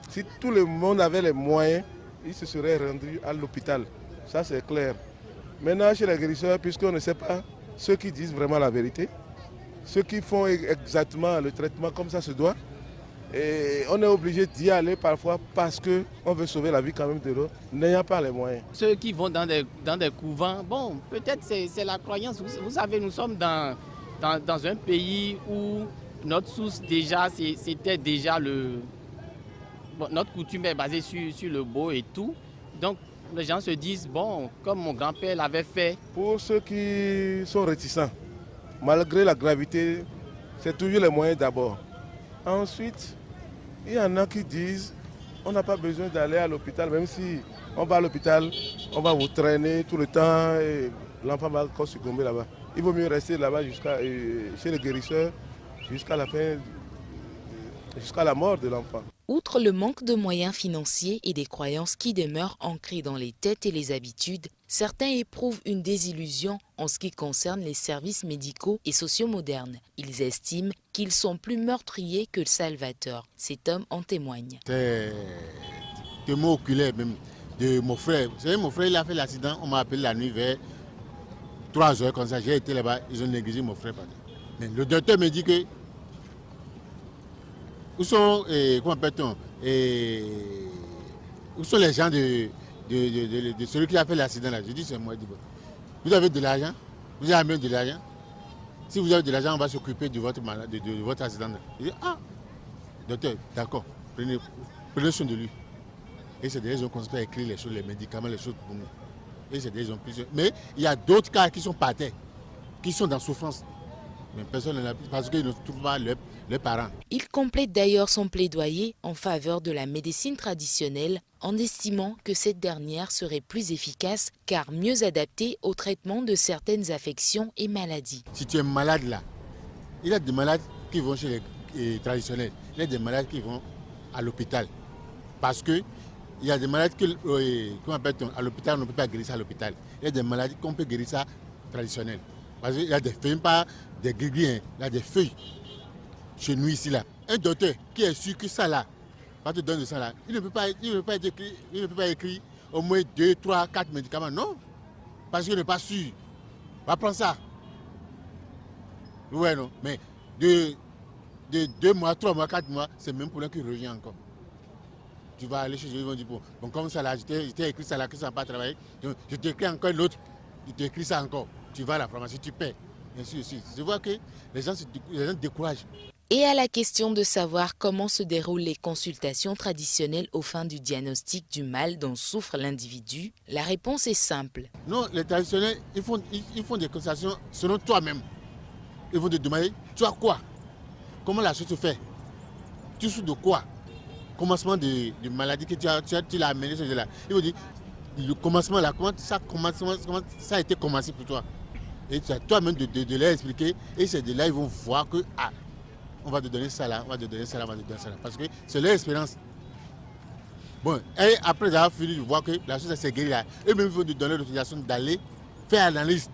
Si tout le monde avait les moyens, il se serait rendu à l'hôpital. Ça, c'est clair. Maintenant, chez les guérisseurs, puisqu'on ne sait pas ceux qui disent vraiment la vérité, ceux qui font exactement le traitement comme ça se doit, et on est obligé d'y aller parfois parce qu'on veut sauver la vie quand même de l'autre, n'ayant pas les moyens. Ceux qui vont dans des couvents, bon, peut-être c'est la croyance. Vous savez, nous sommes dans un pays où notre source déjà, c'était déjà notre coutume est basée sur le beau et tout. Donc les gens se disent, bon, comme mon grand-père l'avait fait. Pour ceux qui sont réticents, malgré la gravité, c'est toujours les moyens d'abord. Ensuite, il y en a qui disent on n'a pas besoin d'aller à l'hôpital, même si on va à l'hôpital, on va vous traîner tout le temps et l'enfant va encore succomber là-bas. Il vaut mieux rester là-bas chez les guérisseurs jusqu'à la fin, jusqu'à la mort de l'enfant. Outre le manque de moyens financiers et des croyances qui demeurent ancrées dans les têtes et les habitudes, certains éprouvent une désillusion en ce qui concerne les services médicaux et sociaux modernes. Ils estiment qu'ils sont plus meurtriers que salvateurs. Cet homme en témoigne. C'est des mots oculaires même de mon frère. Vous savez, mon frère, il a fait l'accident, on m'a appelé la nuit vers 3 heures comme ça. J'ai été là-bas, ils ont négligé mon frère. Mais le docteur me dit que où sont, comment appelle-t-on, où sont les gens de celui qui a fait l'accident là? Je dis c'est moi. Bon, vous avez de l'argent? Vous avez même de l'argent? Si vous avez de l'argent, on va s'occuper de votre accident là. Je dis ah, docteur, d'accord, prenez soin de lui. Et c'est des raisons qu'on peut écrire les choses, les médicaments, les choses pour nous. Et c'est des raisons plusieurs. Mais il y a d'autres cas qui sont par terre, qui sont dans souffrance. Mais personne ne l'a pris parce qu'ils ne trouvent pas leurs parents. Il complète d'ailleurs son plaidoyer en faveur de la médecine traditionnelle en estimant que cette dernière serait plus efficace car mieux adaptée au traitement de certaines affections et maladies. Si tu es malade là, il y a des malades qui vont chez les traditionnels, il y a des malades qui vont à l'hôpital. Parce que il y a des maladies à l'hôpital, on ne peut pas guérir ça à l'hôpital. Il y a des maladies qu'on peut guérir ça traditionnel. Parce qu'il y a des feuilles, pas des gris, il y a des feuilles. Chez nous ici là, un docteur qui est sûr que ça là, va te donner ça là, il ne peut pas écrire au moins 2, 3, 4 médicaments, non. Parce qu'il n'est pas sûr. Va prendre ça. Ouais, non. Mais de 2 mois, 3 mois, 4 mois, c'est même pour l'un qui revient encore. Tu vas aller chez eux, ils vont dire, bon comme ça là, je t'ai écrit ça là, que ça n'a pas travaillé, je t'écris encore l'autre, il t'écrit ça encore. Tu vas à la pharmacie, tu paies. Ainsi de suite. Je vois que les gens découragent. Et à la question de savoir comment se déroulent les consultations traditionnelles aux fins du diagnostic du mal dont souffre l'individu, la réponse est simple. Non, les traditionnels, ils font des consultations selon toi-même. Ils vont te demander, tu as quoi? Comment la chose se fait? Tu souffres de quoi? Commencement de maladie que tu l'as amené ce là. Ils vont dire, le commencement là, comment ça a été commencé pour toi? Et c'est à toi-même de leur expliquer. Et c'est de là ils vont voir que on va te donner ça là, on va te donner ça là, on va te donner ça là. Parce que c'est leur expérience. Bon, et après avoir fini de voir que la chose s'est guérie là, eux-mêmes vont te donner l'autorisation d'aller faire l'analyse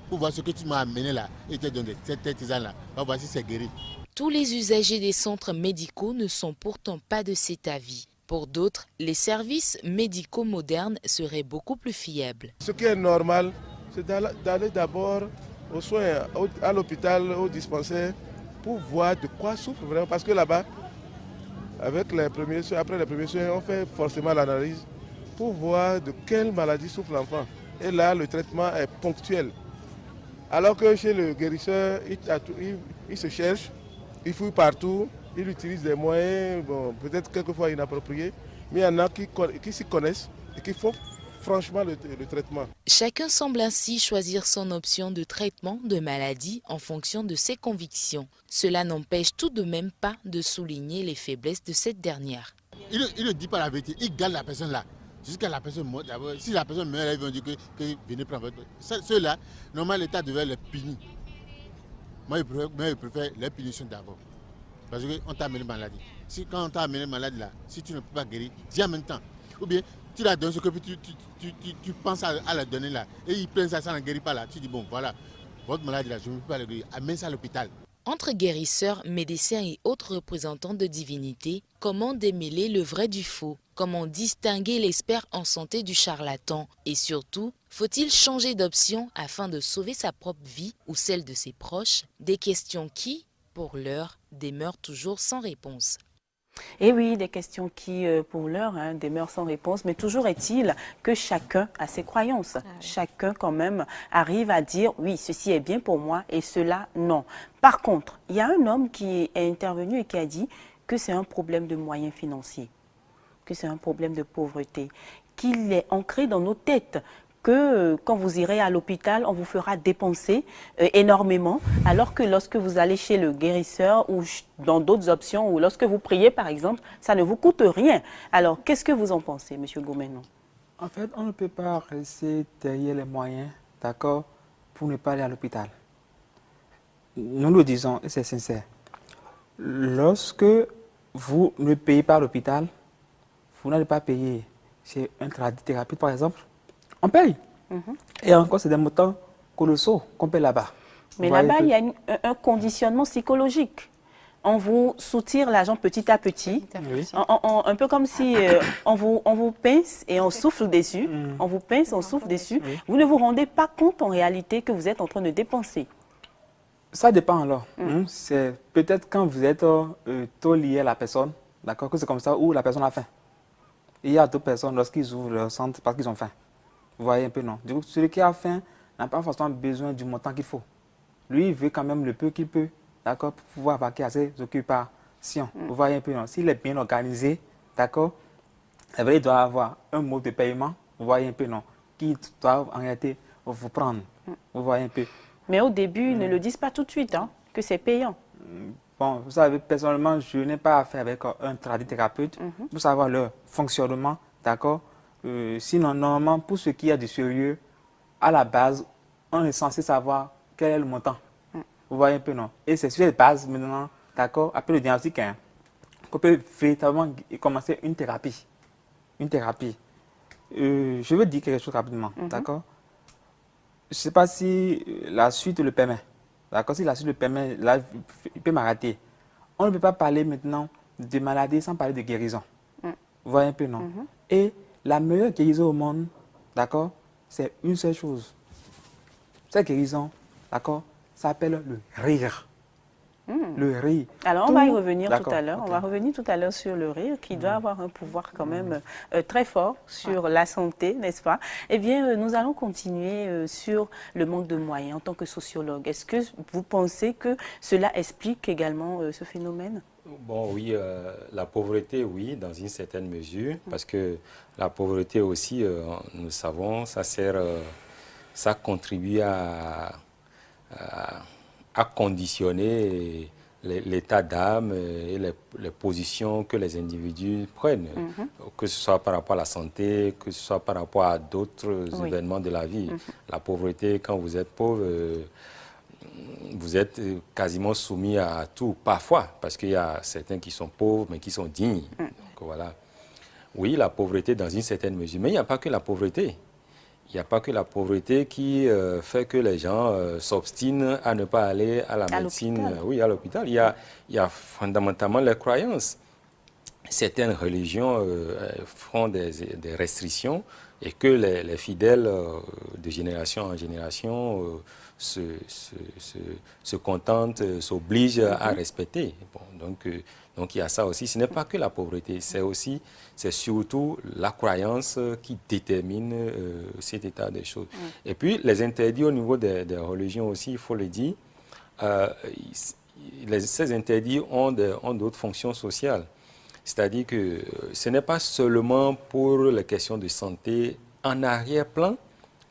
pour voir ce que tu m'as amené là et te donner cette tisane-là. On va voir si c'est guéri. Tous les usagers des centres médicaux ne sont pourtant pas de cet avis. Pour d'autres, les services médicaux modernes seraient beaucoup plus fiables. Ce qui est normal, c'est d'aller d'abord aux soins, à l'hôpital, au dispensaire, pour voir de quoi souffre vraiment. Parce que là-bas, avec les premiers soins, après les premiers soins, on fait forcément l'analyse pour voir de quelle maladie souffre l'enfant. Et là, le traitement est ponctuel. Alors que chez le guérisseur, il se cherche, il fouille partout, il utilise des moyens, bon, peut-être quelquefois inappropriés, mais il y en a qui s'y connaissent et qui font franchement le traitement. Chacun semble ainsi choisir son option de traitement de maladie en fonction de ses convictions. Cela n'empêche tout de même pas de souligner les faiblesses de cette dernière. Il ne dit pas la vérité, il garde la personne là. Jusqu'à la personne meurt. Si la personne meurt, ils vont dire que venez prendre votre... Ceux-là, normalement, l'État devait les punir. Moi, je préfère les punitions d'abord. Parce qu'on t'a amené maladie. Quand on t'a amené maladie là, si tu ne peux pas guérir, dis en même temps. Ou bien, tu la donnes ce que tu penses à la donner là. Et ils prennent ça, ça ne guérit pas là. Tu dis, bon, voilà, votre maladie là, je ne peux pas le guérir. Amène ça à l'hôpital. Entre guérisseurs, médecins et autres représentants de divinités, comment démêler le vrai du faux? Comment distinguer l'expert en santé du charlatan? Et surtout, faut-il changer d'option afin de sauver sa propre vie ou celle de ses proches? Des questions qui, pour l'heure, demeurent toujours sans réponse. Et oui, des questions qui, pour l'heure, demeurent sans réponse. Mais toujours est-il que chacun a ses croyances. Chacun, quand même, arrive à dire, oui, ceci est bien pour moi et cela, non. Par contre, il y a un homme qui est intervenu et qui a dit que c'est un problème de moyens financiers, que c'est un problème de pauvreté, qu'il est ancré dans nos têtes, que quand vous irez à l'hôpital, on vous fera dépenser énormément, alors que lorsque vous allez chez le guérisseur ou dans d'autres options, ou lorsque vous priez par exemple, ça ne vous coûte rien. Alors, qu'est-ce que vous en pensez, M. Goumenon? En fait, on ne peut pas rester derrière les moyens, d'accord, pour ne pas aller à l'hôpital. Nous le disons, et c'est sincère. Lorsque vous ne payez pas à l'hôpital, vous n'allez pas payer chez un tradithérapeute, par exemple, on paye. Et encore, c'est des montants colossaux qu'on paye là-bas. Mais là-bas, il y a un conditionnement psychologique. On vous soutire l'argent petit à petit, un peu comme si on vous pince et on souffle dessus. On vous pince, on souffle dessus. Vous ne vous rendez pas compte en réalité que vous êtes en train de dépenser. Ça dépend alors. C'est peut-être quand vous êtes trop lié à la personne, d'accord, que c'est comme ça, où la personne a faim. Il y a d'autres personnes, lorsqu'ils ouvrent leur centre, parce qu'ils ont faim. Vous voyez un peu, non? Du coup, celui qui a faim n'a pas forcément besoin du montant qu'il faut. Lui, il veut quand même le peu qu'il peut, d'accord, pour pouvoir vaquer à ses occupations. Vous voyez un peu, non? S'il est bien organisé, d'accord, il doit avoir un mode de paiement, vous voyez un peu, non, qui doit en réalité vous prendre. Vous voyez un peu. Mais au début, ils ne le disent pas tout de suite, hein, que c'est payant. Bon, vous savez, personnellement, je n'ai pas affaire avec un tradithérapeute pour savoir leur fonctionnement, d'accord. Sinon, normalement, pour ce qui est du sérieux, à la base, on est censé savoir quel est le montant. Vous voyez un peu, non? Et c'est sur cette base, maintenant, d'accord, après le diagnostic, qu'on peut véritablement commencer une thérapie. Une thérapie. Je veux dire quelque chose rapidement, d'accord? Je ne sais pas si la suite le permet. D'accord? Si la suite le permet, là, il peut m'arrêter. On ne peut pas parler maintenant de maladie sans parler de guérison. Vous voyez un peu, non? Et la meilleure guérison au monde, d'accord, c'est une seule chose. Cette guérison, d'accord, s'appelle le rire. Le rire. Alors, on va y revenir tout à l'heure. On va revenir tout à l'heure sur le rire, qui doit avoir un pouvoir quand même très fort sur la santé, n'est-ce pas? Eh bien, nous allons continuer sur le manque de moyens en tant que sociologue. Est-ce que vous pensez que cela explique également ce phénomène? Bon, oui, la pauvreté, oui, dans une certaine mesure, parce que la pauvreté aussi, nous savons, ça contribue à conditionner l'état d'âme et les positions que les individus prennent, que ce soit par rapport à la santé, que ce soit par rapport à d'autres événements de la vie. La pauvreté, quand vous êtes pauvre, vous êtes quasiment soumis à tout, parfois, parce qu'il y a certains qui sont pauvres, mais qui sont dignes. Donc, voilà. Oui, la pauvreté dans une certaine mesure, mais il n'y a pas que la pauvreté. il n'y a pas que la pauvreté qui fait que les gens s'obstinent à ne pas aller à la médecine, oui, à l'hôpital. Il y a fondamentalement les croyances. Certaines religions font des restrictions et que les fidèles de génération en génération se contentent, s'obligent à respecter. Bon, donc il y a ça aussi. Ce n'est pas que la pauvreté, c'est surtout la croyance qui détermine cet état des choses. Et puis les interdits au niveau des religions aussi, il faut le dire, ces interdits ont d'autres fonctions sociales. C'est-à-dire que ce n'est pas seulement pour les questions de santé en arrière-plan.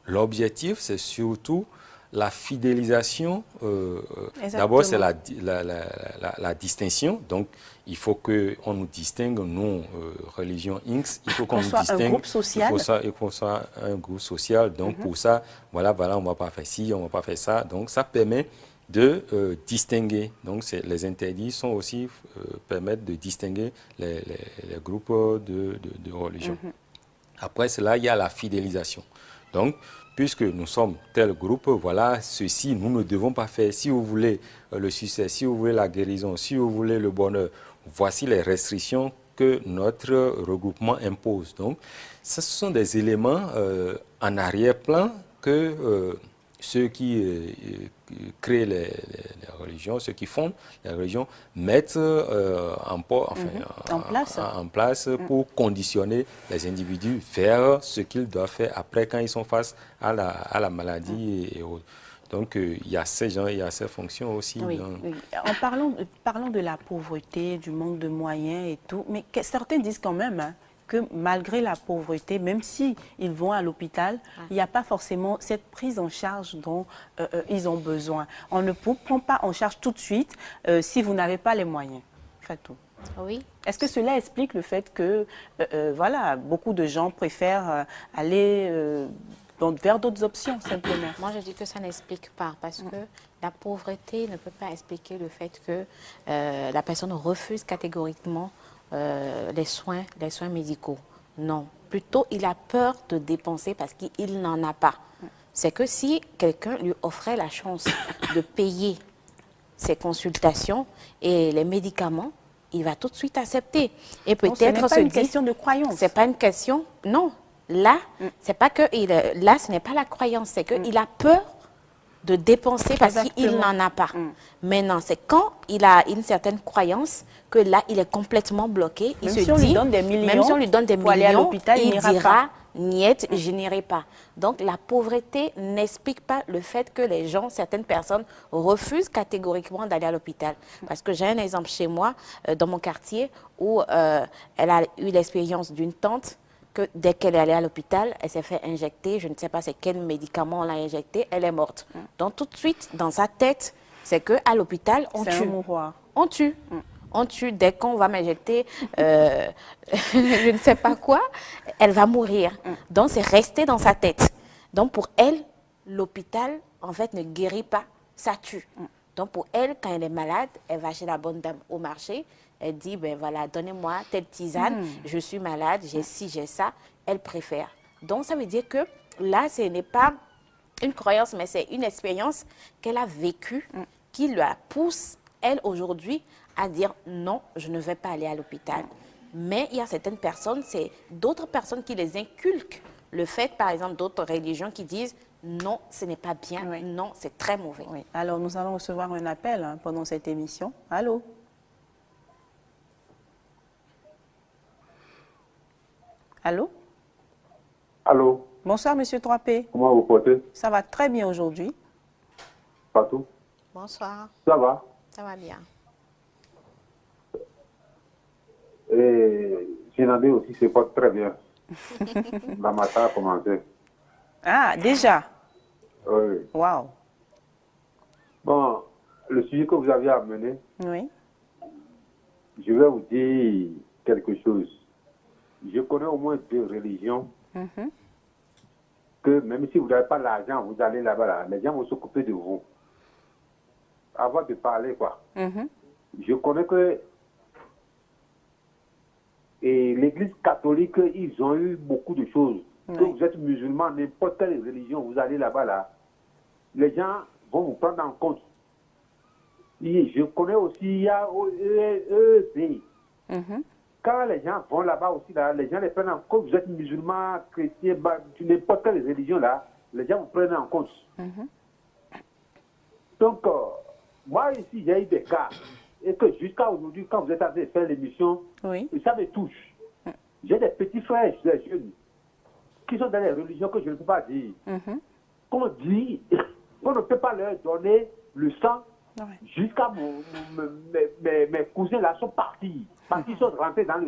L'objectif, c'est surtout la fidélisation. D'abord, c'est la distinction. Donc, il faut qu'on nous distingue, nous, religion X. Il faut qu'on nous distingue. Un groupe social. Il faut soit un groupe social. Donc, pour ça, voilà, on ne va pas faire ci, on ne va pas faire ça. Donc, ça permet de distinguer. Donc, les interdits sont aussi permettent de distinguer les groupes de religion. Après cela, il y a la fidélisation. Donc, puisque nous sommes tel groupe, voilà, ceci, nous ne devons pas faire. Si vous voulez le succès, si vous voulez la guérison, si vous voulez le bonheur, voici les restrictions que notre regroupement impose. Donc, ce sont des éléments en arrière-plan que ceux qui créent les religions, ceux qui fondent les religions, mettent en place pour conditionner les individus vers ce qu'ils doivent faire après quand ils sont face à la maladie et autres. Donc, il y a ces gens, il y a ces fonctions aussi. Oui, oui. Parlons de la pauvreté, du manque de moyens et tout, mais certains disent quand même que malgré la pauvreté, même si ils vont à l'hôpital, il n'y a pas forcément cette prise en charge dont ils ont besoin. On ne vous prend pas en charge tout de suite si vous n'avez pas les moyens. Fatou. Oui. Est-ce que cela explique le fait que voilà, beaucoup de gens préfèrent aller vers d'autres options, simplement? Moi, je dis que ça n'explique pas, parce que la pauvreté ne peut pas expliquer le fait que la personne refuse catégoriquement les soins médicaux. Non. Plutôt, il a peur de dépenser parce qu'il n'en a pas. C'est que si quelqu'un lui offrait la chance de payer ses consultations et les médicaments, il va tout de suite accepter. Et peut-être ce n'est pas une question de croyance. C'est pas une question, non. Là, c'est pas que là, ce n'est pas la croyance, c'est qu'il a peur de dépenser parce qu'il n'en a pas. Maintenant, c'est quand il a une certaine croyance que là, il est complètement bloqué. Même si on lui donne des millions, même si on lui donne des millions, il dira pas. Niet, je n'irai pas. Donc, la pauvreté n'explique pas le fait que les gens, certaines personnes, refusent catégoriquement d'aller à l'hôpital. Parce que j'ai un exemple chez moi, dans mon quartier, où elle a eu l'expérience d'une tante que dès qu'elle est allée à l'hôpital, elle s'est fait injecter, je ne sais pas c'est quel médicament on l'a injecté, elle est morte. Donc, tout de suite, dans sa tête, c'est qu'à l'hôpital, on tue. On tue. On tue dès qu'on va m'injecter, je ne sais pas quoi, elle va mourir. Donc, c'est resté dans sa tête. Donc, pour elle, l'hôpital, en fait, ne guérit pas, ça tue. Donc, pour elle, quand elle est malade, elle va chez la bonne dame au marché, elle dit, ben voilà, donnez-moi telle tisane, je suis malade, j'ai ci, j'ai ça. Elle préfère. Donc, ça veut dire que là, ce n'est pas une croyance, mais c'est une expérience qu'elle a vécue, qui la pousse, elle, aujourd'hui, à dire non, je ne vais pas aller à l'hôpital. Mais il y a certaines personnes, c'est d'autres personnes qui les inculquent. Le fait, par exemple, d'autres religions qui disent non, ce n'est pas bien, non, c'est très mauvais. Oui. Alors, nous allons recevoir un appel pendant cette émission. Allô? Allô? Allô? Bonsoir, Monsieur 3P. Comment vous portez? Ça va très bien aujourd'hui. Fatou? Bonsoir. Ça va? Ça va bien. Et Ginandé aussi se porte très bien. La matin a commencé. Ah, déjà? Oui. Waouh. Bon, le sujet que vous avez amené, oui. Je vais vous dire quelque chose. Je connais au moins 2 religions que même si vous n'avez pas l'argent, vous allez là-bas, là, les gens vont s'occuper de vous. Avant de parler, quoi. Je connais que et l'Église catholique, ils ont eu beaucoup de choses que vous êtes musulman, n'importe quelle religion, vous allez là-bas, là, les gens vont vous prendre en compte. Et je connais aussi, il y a EEP. Quand les gens vont là-bas aussi, là, les gens les prennent en compte. Vous êtes musulman, chrétien, n'importe quelle religion, là, les gens vous prennent en compte. Donc, moi ici, j'ai eu des cas. Et que jusqu'à aujourd'hui, quand vous êtes en train de faire l'émission, ça me touche. J'ai des petits frères, des jeunes, qui sont dans les religions que je ne peux pas dire. Qu'on dit qu'on ne peut pas leur donner le sang. Jusqu'à mes cousins là sont partis. Parce qu'ils sont rentrés dans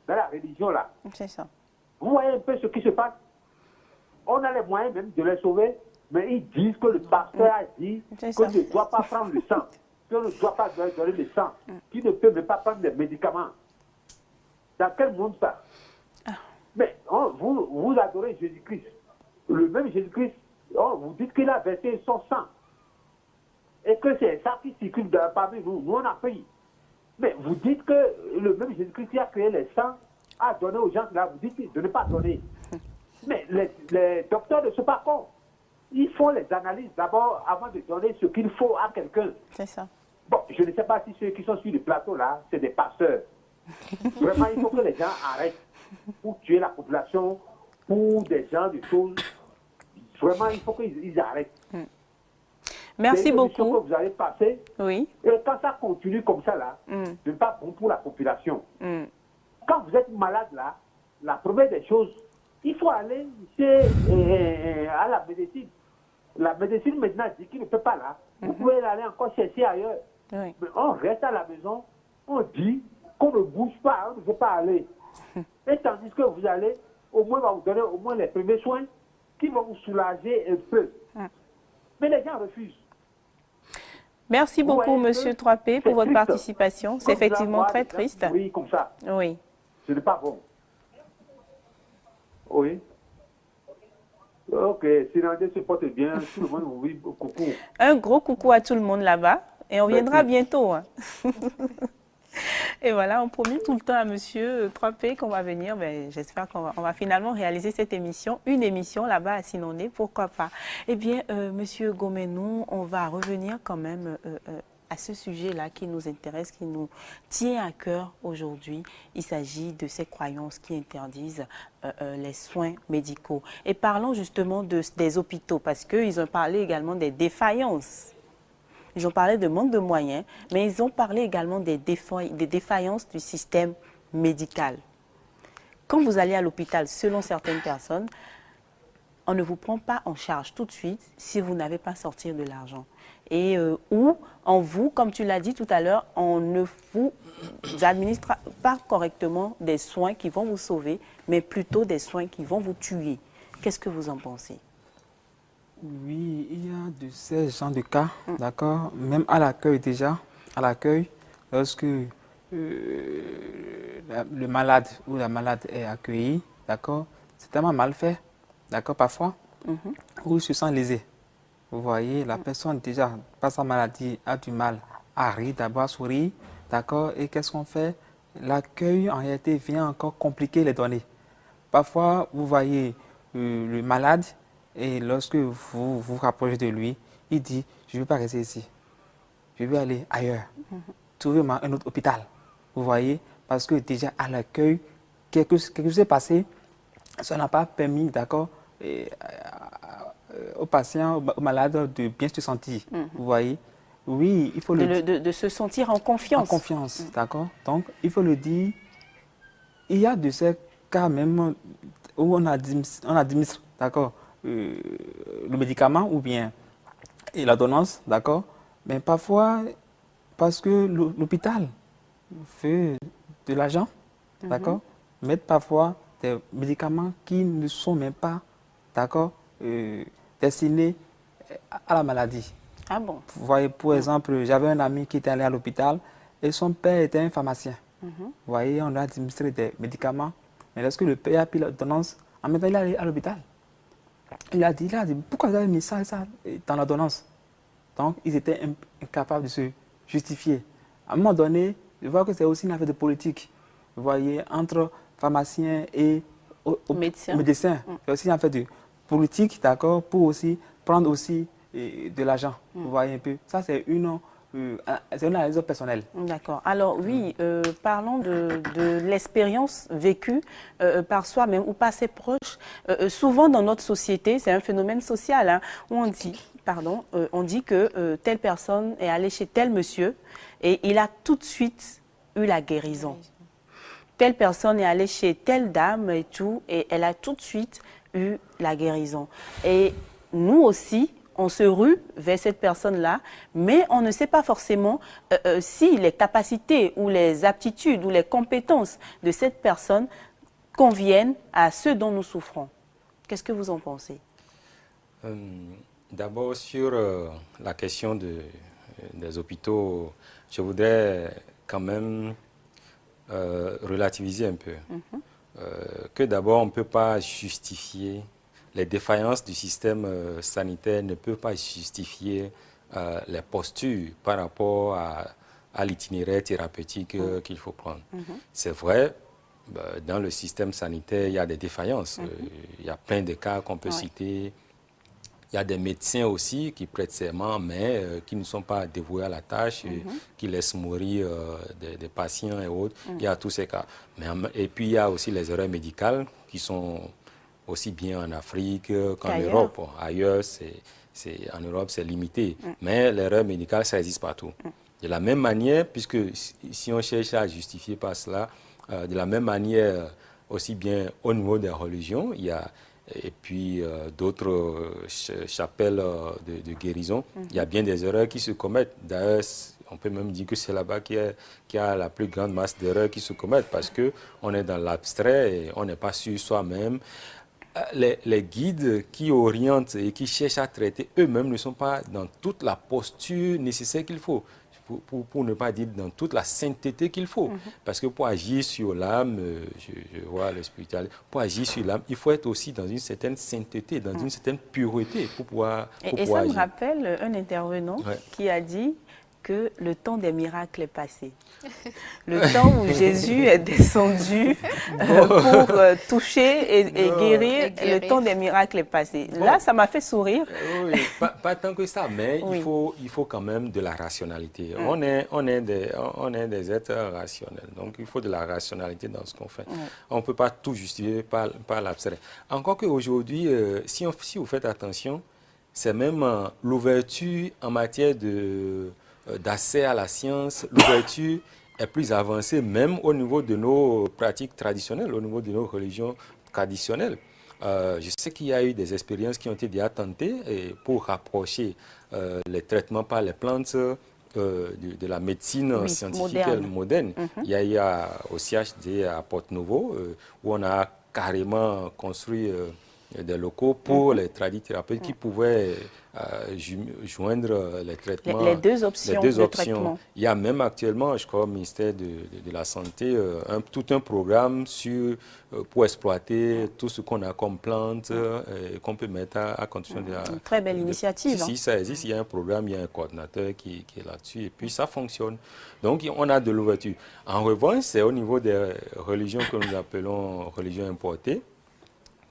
la religion là. C'est ça. Vous voyez un peu ce qui se passe. On a les moyens même de les sauver, mais ils disent que le pasteur a dit qu'on ne doit pas prendre le sang, qu'on ne doit pas donner le sang, qu'il ne peut même pas prendre les médicaments. Dans quel monde ça? Mais vous adorez Jésus-Christ. Le même Jésus-Christ, vous dites qu'il a versé son sang. Et que c'est ça qui circule parmi nous. Nous, on a payé. Mais vous dites que le même Jésus-Christ qui a créé les sangs a donné aux gens là, vous dites de ne pas donner. Mais les docteurs ne sont pas cons. Ils font les analyses d'abord avant de donner ce qu'il faut à quelqu'un. C'est ça. Bon, je ne sais pas si ceux qui sont sur le plateau là, c'est des pasteurs. Vraiment, il faut que les gens arrêtent pour tuer la population, pour des gens, des choses. Vraiment, il faut qu'ils arrêtent. Merci beaucoup. Que vous allez passer. Oui. Et quand ça continue comme ça, là, ce n'est pas bon pour la population. Quand vous êtes malade, là, la première des choses, il faut aller à la médecine. La médecine, maintenant, dit qu'il ne peut pas là. Vous pouvez aller encore chercher ailleurs. Mais on reste à la maison, on dit qu'on ne bouge pas, on ne veut pas aller. Et tandis que vous allez, au moins, on va vous donner au moins les premiers soins qui vont vous soulager un peu. Mais les gens refusent. Merci beaucoup, Monsieur 3P, pour votre participation. C'est effectivement très triste. Oui, comme ça. Oui. Ce n'est pas bon. Oui. Ok, Sinandé se porte bien. Tout le monde vous dit coucou. Un gros coucou à tout le monde là-bas. Et on viendra bientôt. Hein. Et voilà, on promet tout le temps à Monsieur 3P qu'on va venir. J'espère qu'on va finalement réaliser cette émission, une émission là-bas à Sinondé, pourquoi pas. Eh bien, Monsieur Gomenou, on va revenir quand même à ce sujet-là qui nous intéresse, qui nous tient à cœur aujourd'hui. Il s'agit de ces croyances qui interdisent les soins médicaux. Et parlons justement des hôpitaux, parce qu'ils ont parlé également des défaillances. Ils ont parlé de manque de moyens, mais ils ont parlé également des défaillances du système médical. Quand vous allez à l'hôpital, selon certaines personnes, on ne vous prend pas en charge tout de suite si vous n'avez pas sorti de l'argent. Et ou en vous, comme tu l'as dit tout à l'heure, on ne vous administre pas correctement des soins qui vont vous sauver, mais plutôt des soins qui vont vous tuer. Qu'est-ce que vous en pensez? Oui, il y a de ces genres de cas, d'accord. Même à l'accueil déjà, à l'accueil, lorsque le malade ou la malade est accueilli, d'accord, c'est tellement mal fait, d'accord, parfois, où il se sent lésé. Vous voyez, la personne déjà, par sa maladie, a du mal à rire, d'abord à sourire, d'accord, et qu'est-ce qu'on fait? L'accueil, en réalité, vient encore compliquer les données. Parfois, vous voyez le malade, et lorsque vous vous rapprochez de lui, il dit, je ne veux pas rester ici, je veux aller ailleurs, trouvez-moi un autre hôpital. Vous voyez, parce que déjà à l'accueil, quelque chose s'est passé, ça n'a pas permis, d'accord, aux patients, aux malades de bien se sentir. Vous voyez, oui, il faut de se sentir en confiance. En confiance, d'accord. Donc, il faut le dire, il y a de ces cas même où on administre, d'accord, le médicament ou bien l'ordonnance, d'accord, mais parfois, parce que l'hôpital fait de l'argent, d'accord, mettre parfois des médicaments qui ne sont même pas, d'accord, destinés à la maladie. Ah bon? Vous voyez, pour exemple, j'avais un ami qui était allé à l'hôpital et son père était un pharmacien. Vous voyez, on a administré des médicaments, mais lorsque le père a pris l'ordonnance, en même temps, il est allé à l'hôpital. Il a dit, pourquoi vous avez mis ça et ça dans l'ordonnance? Donc, ils étaient incapables de se justifier. À un moment donné, je vois que c'est aussi une affaire de politique. Vous voyez, entre pharmaciens et aux médecins. C'est aussi en fait de politique, d'accord, pour aussi prendre aussi de l'argent. Vous voyez un peu. Ça, c'est une analyse personnelle. D'accord. Alors oui, parlons de l'expérience vécue par soi-même ou par ses proches. Souvent dans notre société, c'est un phénomène social, hein, où on dit que telle personne est allée chez tel monsieur et il a tout de suite eu la guérison. Telle personne est allée chez telle dame et tout, et elle a tout de suite eu la guérison. Et nous aussi, on se rue vers cette personne-là, mais on ne sait pas forcément si les capacités ou les aptitudes ou les compétences de cette personne conviennent à ceux dont nous souffrons. Qu'est-ce que vous en pensez? D'abord, sur la question des hôpitaux, je voudrais quand même relativiser un peu. Que d'abord, on ne peut pas justifier les défaillances du système sanitaire, ne peuvent pas justifier les postures par rapport à l'itinéraire thérapeutique qu'il faut prendre. C'est vrai, dans le système sanitaire, il y a des défaillances. Il y a plein de cas qu'on peut citer. Il y a des médecins aussi qui prêtent serment, mais qui ne sont pas dévoués à la tâche, qui laissent mourir des patients et autres. Il y a tous ces cas. Et puis, il y a aussi les erreurs médicales qui sont aussi bien en Afrique qu'en Europe. Ailleurs, en Europe, c'est limité. Mais l'erreur médicale, ça existe partout. De la même manière, puisque si on cherche à justifier par cela, de la même manière, aussi bien au niveau des religions, il y a et puis d'autres chapelles de guérison. Il y a bien des erreurs qui se commettent. D'ailleurs, on peut même dire que c'est là-bas qu'il y a la plus grande masse d'erreurs qui se commettent parce qu'on est dans l'abstrait et on n'est pas sûr soi-même. Les guides qui orientent et qui cherchent à traiter eux-mêmes ne sont pas dans toute la posture nécessaire qu'il faut. Pour ne pas dire dans toute la sainteté qu'il faut. Parce que pour agir sur l'âme, je vois le spirituel, pour agir sur l'âme, il faut être aussi dans une certaine sainteté, dans une certaine pureté pour pouvoir et ça me rappelle un intervenant qui a dit que le temps des miracles est passé. Le temps où Jésus est descendu pour toucher et guérir, le temps des miracles est passé. Là, ça m'a fait sourire. Oui, pas tant que ça, mais il faut quand même de la rationalité. On est des êtres rationnels, donc il faut de la rationalité dans ce qu'on fait. On ne peut pas tout justifier par l'abstrait. Encore qu'aujourd'hui, si vous faites attention, c'est même l'ouverture en matière d'accès à la science, l'ouverture est plus avancée même au niveau de nos pratiques traditionnelles, au niveau de nos religions traditionnelles. Je sais qu'il y a eu des expériences qui ont été déjà tentées pour rapprocher les traitements par les plantes de la médecine scientifique moderne. Il y a au CHD à Porte-Nouveau où on a carrément construit des locaux pour les tradithérapeutes qui pouvaient joindre les traitements. Les deux options de traitement. Il y a même actuellement, je crois, au ministère de la Santé, tout un programme pour exploiter tout ce qu'on a comme plantes qu'on peut mettre à condition de la... Une très belle initiative. Si ça existe, il y a un programme, il y a un coordinateur qui est là-dessus et puis ça fonctionne. Donc, on a de l'ouverture. En revanche, c'est au niveau des religions que nous appelons religions importées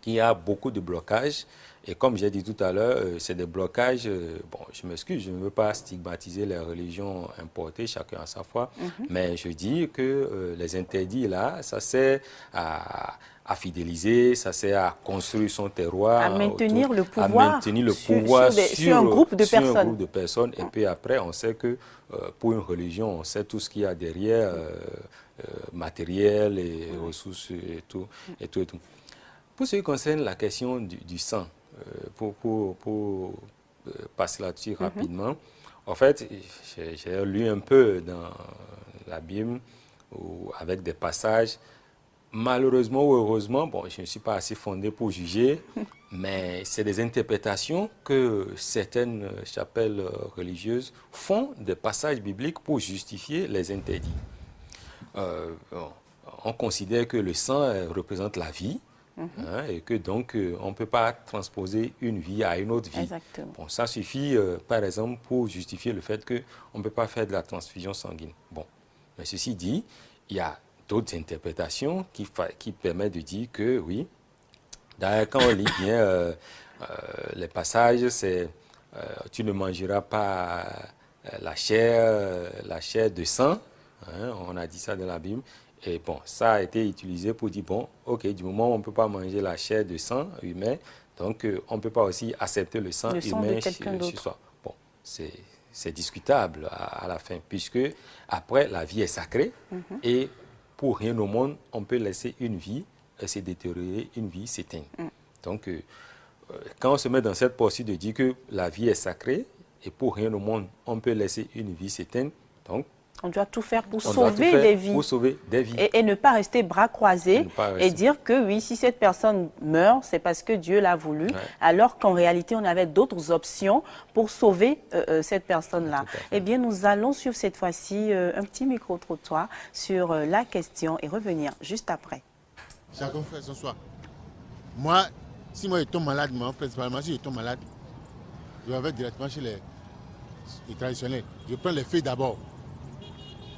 qu'il y a beaucoup de blocages. Et comme j'ai dit tout à l'heure, c'est des blocages, bon, je m'excuse, je ne veux pas stigmatiser les religions importées, chacun à sa foi, mais je dis que les interdits, là, ça sert à fidéliser, ça sert à construire son terroir, à maintenir le pouvoir, sur un groupe de personnes. Un groupe de personnes. Et puis après, on sait que pour une religion, on sait tout ce qu'il y a derrière, matériel et ressources et tout. Pour ce qui concerne la question du sang, pour passer là-dessus rapidement, en fait, j'ai lu un peu dans la Bible avec des passages. Malheureusement ou heureusement, bon, je ne suis pas assez fondé pour juger, mais c'est des interprétations que certaines chapelles religieuses font des passages bibliques pour justifier les interdits. On considère que le sang représente la vie. Et que donc on ne peut pas transposer une vie à une autre vie. Exactement. Bon, ça suffit, par exemple, pour justifier le fait qu'on ne peut pas faire de la transfusion sanguine. Bon, mais ceci dit, il y a d'autres interprétations qui permettent de dire que oui, D'ailleurs, quand on lit bien les passages, c'est tu ne mangeras pas la chair de sang. Hein, on a dit ça dans la Bible. Et bon, ça a été utilisé pour dire, bon, ok, du moment où on ne peut pas manger la chair de sang humain, donc on ne peut pas aussi accepter le sang humain chez soi. Bon, c'est discutable à la fin, puisque après, la vie est sacrée et pour rien au monde, on peut laisser une vie se détériorer, une vie s'éteindre. Donc, quand on se met dans cette posture de dire que la vie est sacrée et pour rien au monde, on peut laisser une vie s'éteindre, donc on doit tout faire pour sauver des vies. Pour sauver des vies. Et ne pas rester bras croisés et dire que oui, si cette personne meurt, c'est parce que Dieu l'a voulu, alors qu'en réalité, on avait d'autres options pour sauver cette personne-là. Eh bien, nous allons suivre cette fois-ci un petit micro-trottoir sur la question et revenir juste après. Chacun fait son choix. Moi, si moi je tombe malade, principalement si je tombe malade, je vais directement chez les traditionnels. Je prends les feuilles d'abord.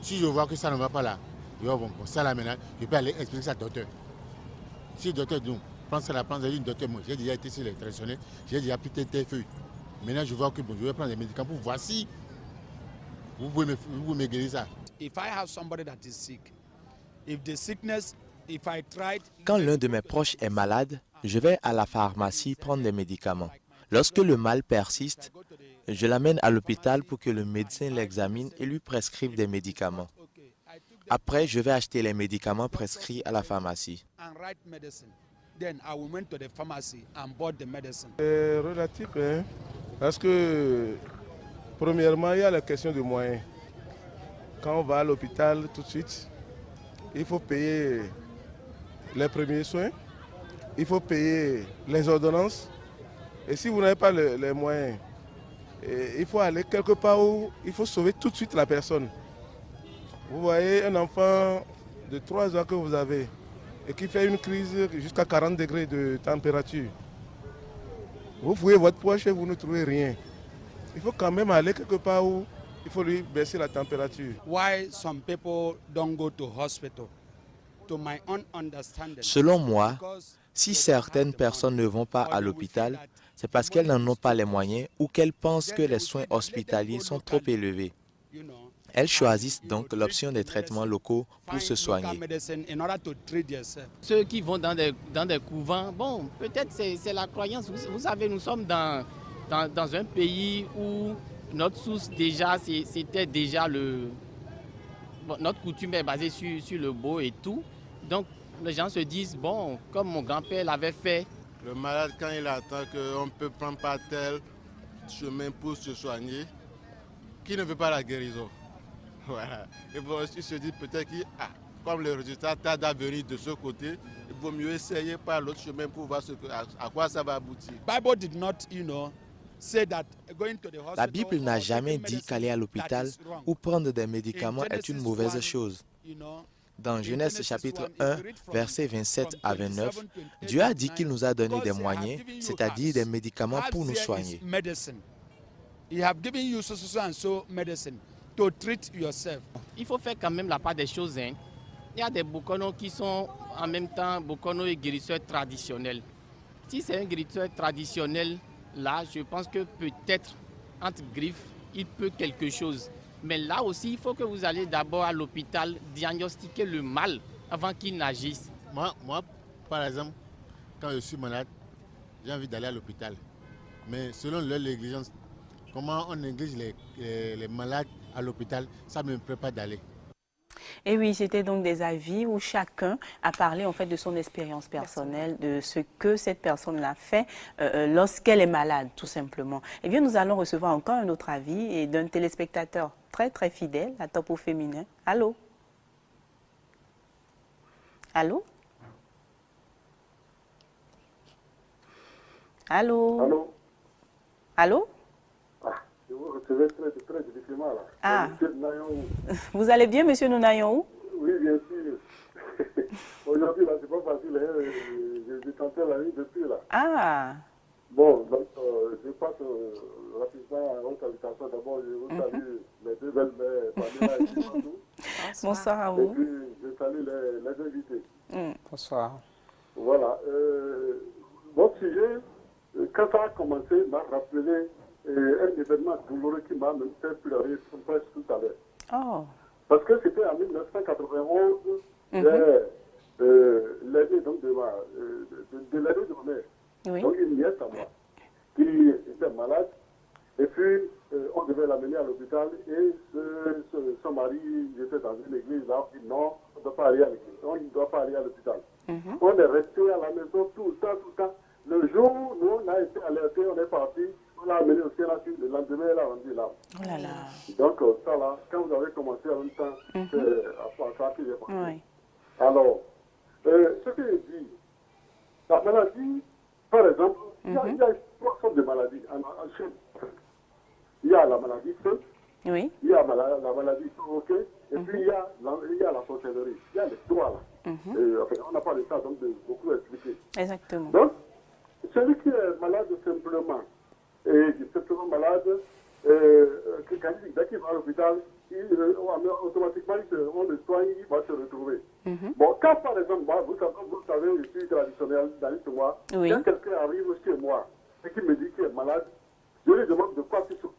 Si je vois que ça ne va pas là, je vais bon, ça là maintenant, je peux aller expliquer ça au docteur. Si le docteur dit, prends ça là, prends ça, docteur, moi j'ai déjà été sur les traditionnels, j'ai déjà pris tes feuilles. Maintenant je vois que bon, je vais prendre des médicaments pour voir si vous pouvez me guérir ça. Quand l'un de mes proches est malade, je vais à la pharmacie prendre des médicaments. Lorsque le mal persiste, je l'amène à l'hôpital pour que le médecin l'examine et lui prescrive des médicaments. Après, je vais acheter les médicaments prescrits à la pharmacie. C'est relatif, hein? Parce que, premièrement, il y a la question de moyens. Quand on va à l'hôpital tout de suite, il faut payer les premiers soins, il faut payer les ordonnances. Et si vous n'avez pas les moyens, il faut aller quelque part où il faut sauver tout de suite la personne. Vous voyez un enfant de 3 ans que vous avez et qui fait une crise jusqu'à 40 degrés de température. Vous fouillez votre poche et vous ne trouvez rien. Il faut quand même aller quelque part où il faut lui baisser la température. Selon moi, si certaines personnes ne vont pas à l'hôpital, c'est parce qu'elles n'en ont pas les moyens ou qu'elles pensent que les soins hospitaliers sont trop élevés. Elles choisissent donc l'option des traitements locaux pour se soigner. Ceux qui vont dans des couvents, bon, peut-être c'est la croyance. Vous savez, nous sommes dans un pays où notre source déjà, c'était déjà notre coutume est basée sur le beau et tout. Donc, les gens se disent, bon, comme mon grand-père l'avait fait. Le malade, quand il attend qu'on ne peut prendre pas tel chemin pour se soigner, qui ne veut pas la guérison? Voilà. Et bon, il se dit peut-être que, comme le résultat tarde à venir de ce côté, il vaut mieux essayer par l'autre chemin pour voir à quoi ça va aboutir. La Bible n'a jamais dit qu'aller à l'hôpital ou prendre des médicaments est une mauvaise chose. Dans Genèse chapitre 1, versets 27 à 29, Dieu a dit qu'il nous a donné des moyens, c'est-à-dire des médicaments pour nous soigner. Il faut faire quand même la part des choses. Hein. Il y a des bokonos qui sont en même temps bokonos et guérisseurs traditionnels. Si c'est un guérisseur traditionnel, là, je pense que peut-être, entre griffes, il peut quelque chose. Mais là aussi, il faut que vous allez d'abord à l'hôpital diagnostiquer le mal avant qu'il n'agisse. Moi, par exemple, quand je suis malade, j'ai envie d'aller à l'hôpital. Mais selon leur négligence, comment on néglige les malades à l'hôpital, ça ne me plaît pas d'aller. Et oui, c'était donc des avis où chacun a parlé en fait de son expérience personnelle, de ce que cette personne a fait lorsqu'elle est malade, tout simplement. Eh bien, nous allons recevoir encore un autre avis et d'un téléspectateur très fidèle à Top au féminin. Allô? Allô? Allô? Allô? Allô? Je vous recevais très difficilement là. Ah. Vous allez bien, monsieur Nounayon? Oui, bien sûr. Aujourd'hui, là, c'est pas facile. Hein. Je tentais la nuit depuis là. Ah. Bon, donc, je passe rapidement à votre invitation. D'abord, je vous salue mes deux belles-mères, Pamela et Mandou. Bonsoir à vous. Et puis, je salue les invités. Bonsoir. Voilà. votre sujet, quand ça a commencé, m'a rappelé un événement douloureux qui m'a même fait pleurer presque tout à l'heure. Oh. Parce que c'était en 1991, l'année de l'année de ma mère. Oui. Donc une nièce à moi qui était malade. Et puis, on devait l'amener à l'hôpital et son mari, il était dans une église, là, il dit non, on ne doit pas aller à l'église, on ne doit pas aller à l'hôpital. On est resté à la maison tout le temps. Le jour où on a été alerté, on est parti, on l'a amené au CLHU, le lendemain, elle a rendu là. Oh là là. Donc, ça là, quand vous avez commencé en même temps, c'est à ça que j'ai pensé. Oui. Alors, ce que je dis, la maladie, par exemple, il y a 3 sortes de maladies chez nous. Il y a la maladie simple, oui. Il y a la maladie provoquée, et puis il y a la sorcellerie. Il y a les 3 là. Enfin, on n'a pas de ça, donc de beaucoup expliquer. Exactement. Donc, celui qui est malade simplement, et qui est simplement malade, dès qu'il va à l'hôpital, automatiquement, on le soigne, il va se retrouver. Bon, quand par exemple, moi, vous savez, je suis traditionnaliste, moi, oui. Quand quelqu'un arrive chez moi et qui me dit qu'il est malade, je lui demande de quoi tu souffres.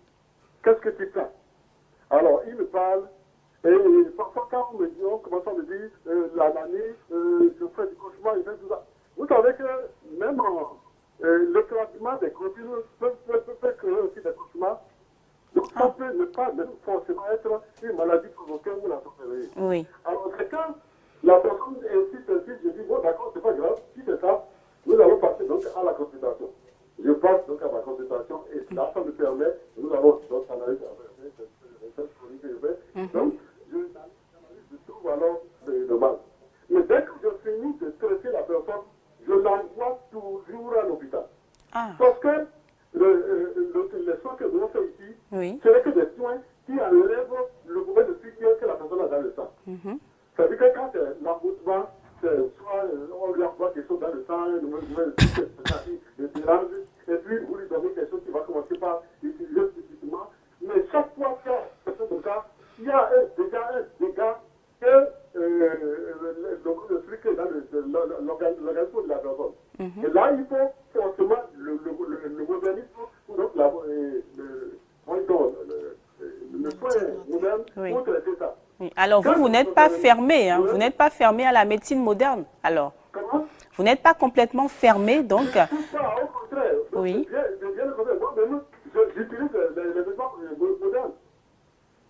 Qu'est-ce que tu fais? Alors, il me parle, et parfois quand on commence à me dire, la nuit, je fais du cauchemar, je fais tout ça. Vous savez que même le traitement des copines peut créer aussi des cauchemars. Donc, ça peut ne pas forcément être une maladie provoquée ou la sorcellerie. Oui. Alors, c'est quand la personne insiste, je dis, bon, d'accord, c'est pas grave, si c'est ça, nous allons passer donc à la consultation. Je passe donc à ma consultation et là, ça me permet, nous allons donc analyser cette folie que je fais. Donc, je trouve alors le mal. Mais dès que je finis de traiter la personne, je l'envoie toujours à l'hôpital. Parce que les soins que nous avons fait ici, ce n'est que des soins qui enlèvent le mauvais esprit que la personne a dans le sang. Ça veut dire que quand l'engouement, soit on lui envoie quelque chose dans le sang, le dérange, et puis vous lui donnez quelque chose qui va commencer par utiliser spécifiquement. Mais chaque fois qu'il y a quelque chose comme ça, il y a déjà un dégât que le truc est dans l'organisme de la personne. Et là, il faut forcément le modernisme, donc le soin moderne pour traiter ça. Oui. Alors, vous n'êtes pas fermé, hein, vous n'êtes pas fermé à la médecine moderne, alors. Comment? Vous n'êtes pas complètement fermé, donc. Pas, au contraire. Oui. Bien le contraire. Moi-même, j'utilise les médecins modernes.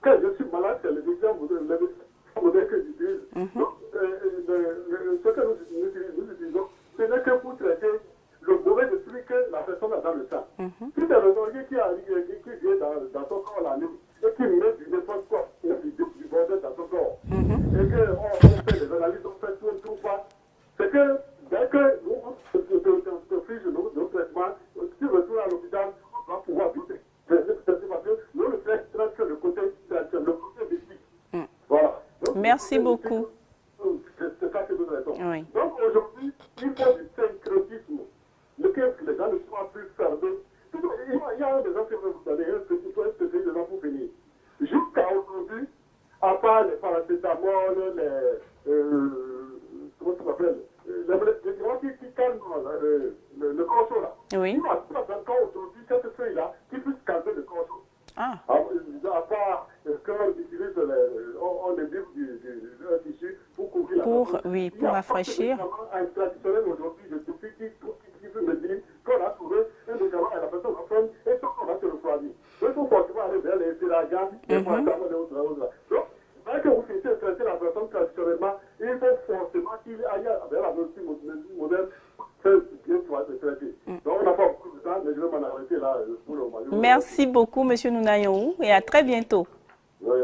Quand je suis malade, c'est les médecins modernes que j'utilise. Donc, ce que nous utilisons, ce n'est que pour traiter le mauvais esprit que la personne a dans le sang. Si c'est le danger qui vient dans son corps la nuit et qui met du n'importe quoi, du bordel dans son corps, et qu'on fait des analyses, on fait tout, on ne trouve pas, c'est que dès que on fiche nos traitements, si on retourne à l'hôpital, on va pouvoir douter. C'est parce que nous le faisons que le côté traditionnel, le côté mystique. Voilà. Donc, merci beaucoup. C'est ça que nous traitons. Oui. Donc aujourd'hui, il faut du syncrétisme. Lequel les gens ne soient plus fermés. Il y a des infirmiers, vous savez, un petit des gens pour finir. Jusqu'à aujourd'hui, à part les paracétamol, comment ça s'appelle, les droits qui calment le corps là. Oui. Il n'y a pas encore aujourd'hui cette feuille-là qui puisse calmer le corps. À part qu'on utilise on débute du tissu pour couvrir la personne. Oui, pour rafraîchir. Un traditionnel aujourd'hui, je suis qui veut me dire qu'on a trouvé un médicament et la personne va prendre et qu'on va se refroidir. Donc, il faut forcément aller vers les pyragans, les paracetamol et autres. Donc, dès que vous finissez de traiter la personne traditionnellement, il faut forcément qu'il aille vers la médecine moderne pour bien pouvoir se traiter. Donc, on n'a pas beaucoup de temps, mais je vais m'en arrêter là pour le moment. Merci beaucoup, M. Nounayohou, et à très bientôt. Oui,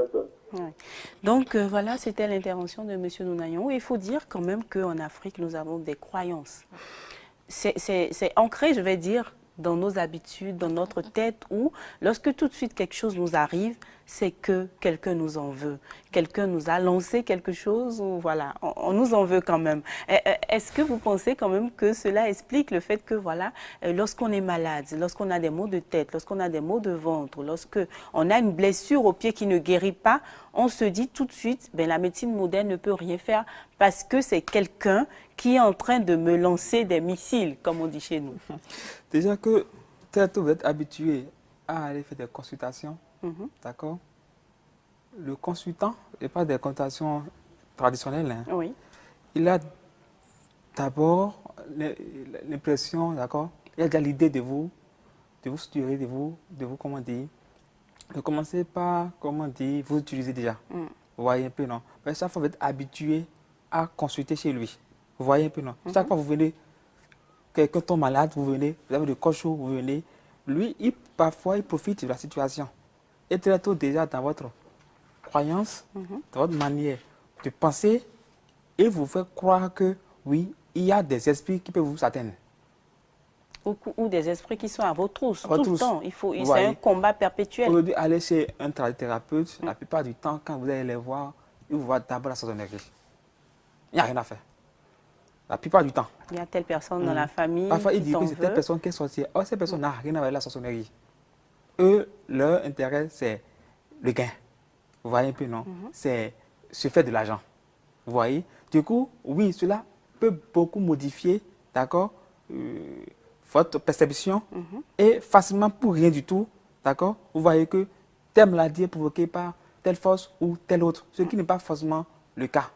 donc voilà, c'était l'intervention de M. Nounayohou. Il faut dire quand même qu'en Afrique, nous avons des croyances. C'est ancré, je vais dire, dans nos habitudes, dans notre tête, où lorsque tout de suite quelque chose nous arrive, c'est que quelqu'un nous en veut. Quelqu'un nous a lancé quelque chose ou voilà, on nous en veut quand même. Est-ce que vous pensez quand même que cela explique le fait que voilà, lorsqu'on est malade, lorsqu'on a des maux de tête, lorsqu'on a des maux de ventre, lorsqu'on a une blessure au pied qui ne guérit pas, on se dit tout de suite, ben, la médecine moderne ne peut rien faire parce que c'est quelqu'un qui est en train de me lancer des missiles, comme on dit chez nous. Déjà que très tôt, vous êtes habitué à aller faire des consultations, d'accord? Le consultant, et pas des consultations traditionnelles, hein. Oui. Il a d'abord l'impression, d'accord? Il a déjà l'idée de vous structurer, de vous, comment dire, de commencer par, comment dire, vous utilisez déjà. Vous voyez un peu, non? Mais chaque fois, vous êtes habitué à consulter chez lui. Vous voyez un peu, non? Chaque fois, vous venez, quelqu'un tombe malade, vous venez, vous avez le corps chaud, vous venez. Lui, parfois, il profite de la situation. Et très tôt, déjà, dans votre croyance, dans votre manière de penser, et vous fait croire que, oui, il y a des esprits qui peuvent vous atteindre. Ou des esprits qui sont à vos trousses, tout le temps. C'est un combat perpétuel. Aujourd'hui, aller chez un thérapeute, la plupart du temps, quand vous allez les voir, ils vous voient d'abord la sorcellerie. Il n'y a rien à faire. La plupart du temps. Il y a telle personne dans la famille. Parfois, ils disent que c'est telle personne qui est sorcière. Or, cette personne n'a rien à voir avec la sorcellerie. Eux, leur intérêt, c'est le gain. Vous voyez un peu, non? C'est se faire de l'argent. Vous voyez? Du coup, oui, cela peut beaucoup modifier, d'accord, votre perception et facilement pour rien du tout, d'accord? Vous voyez que telle maladie est provoquée par telle force ou telle autre, ce qui n'est pas forcément le cas.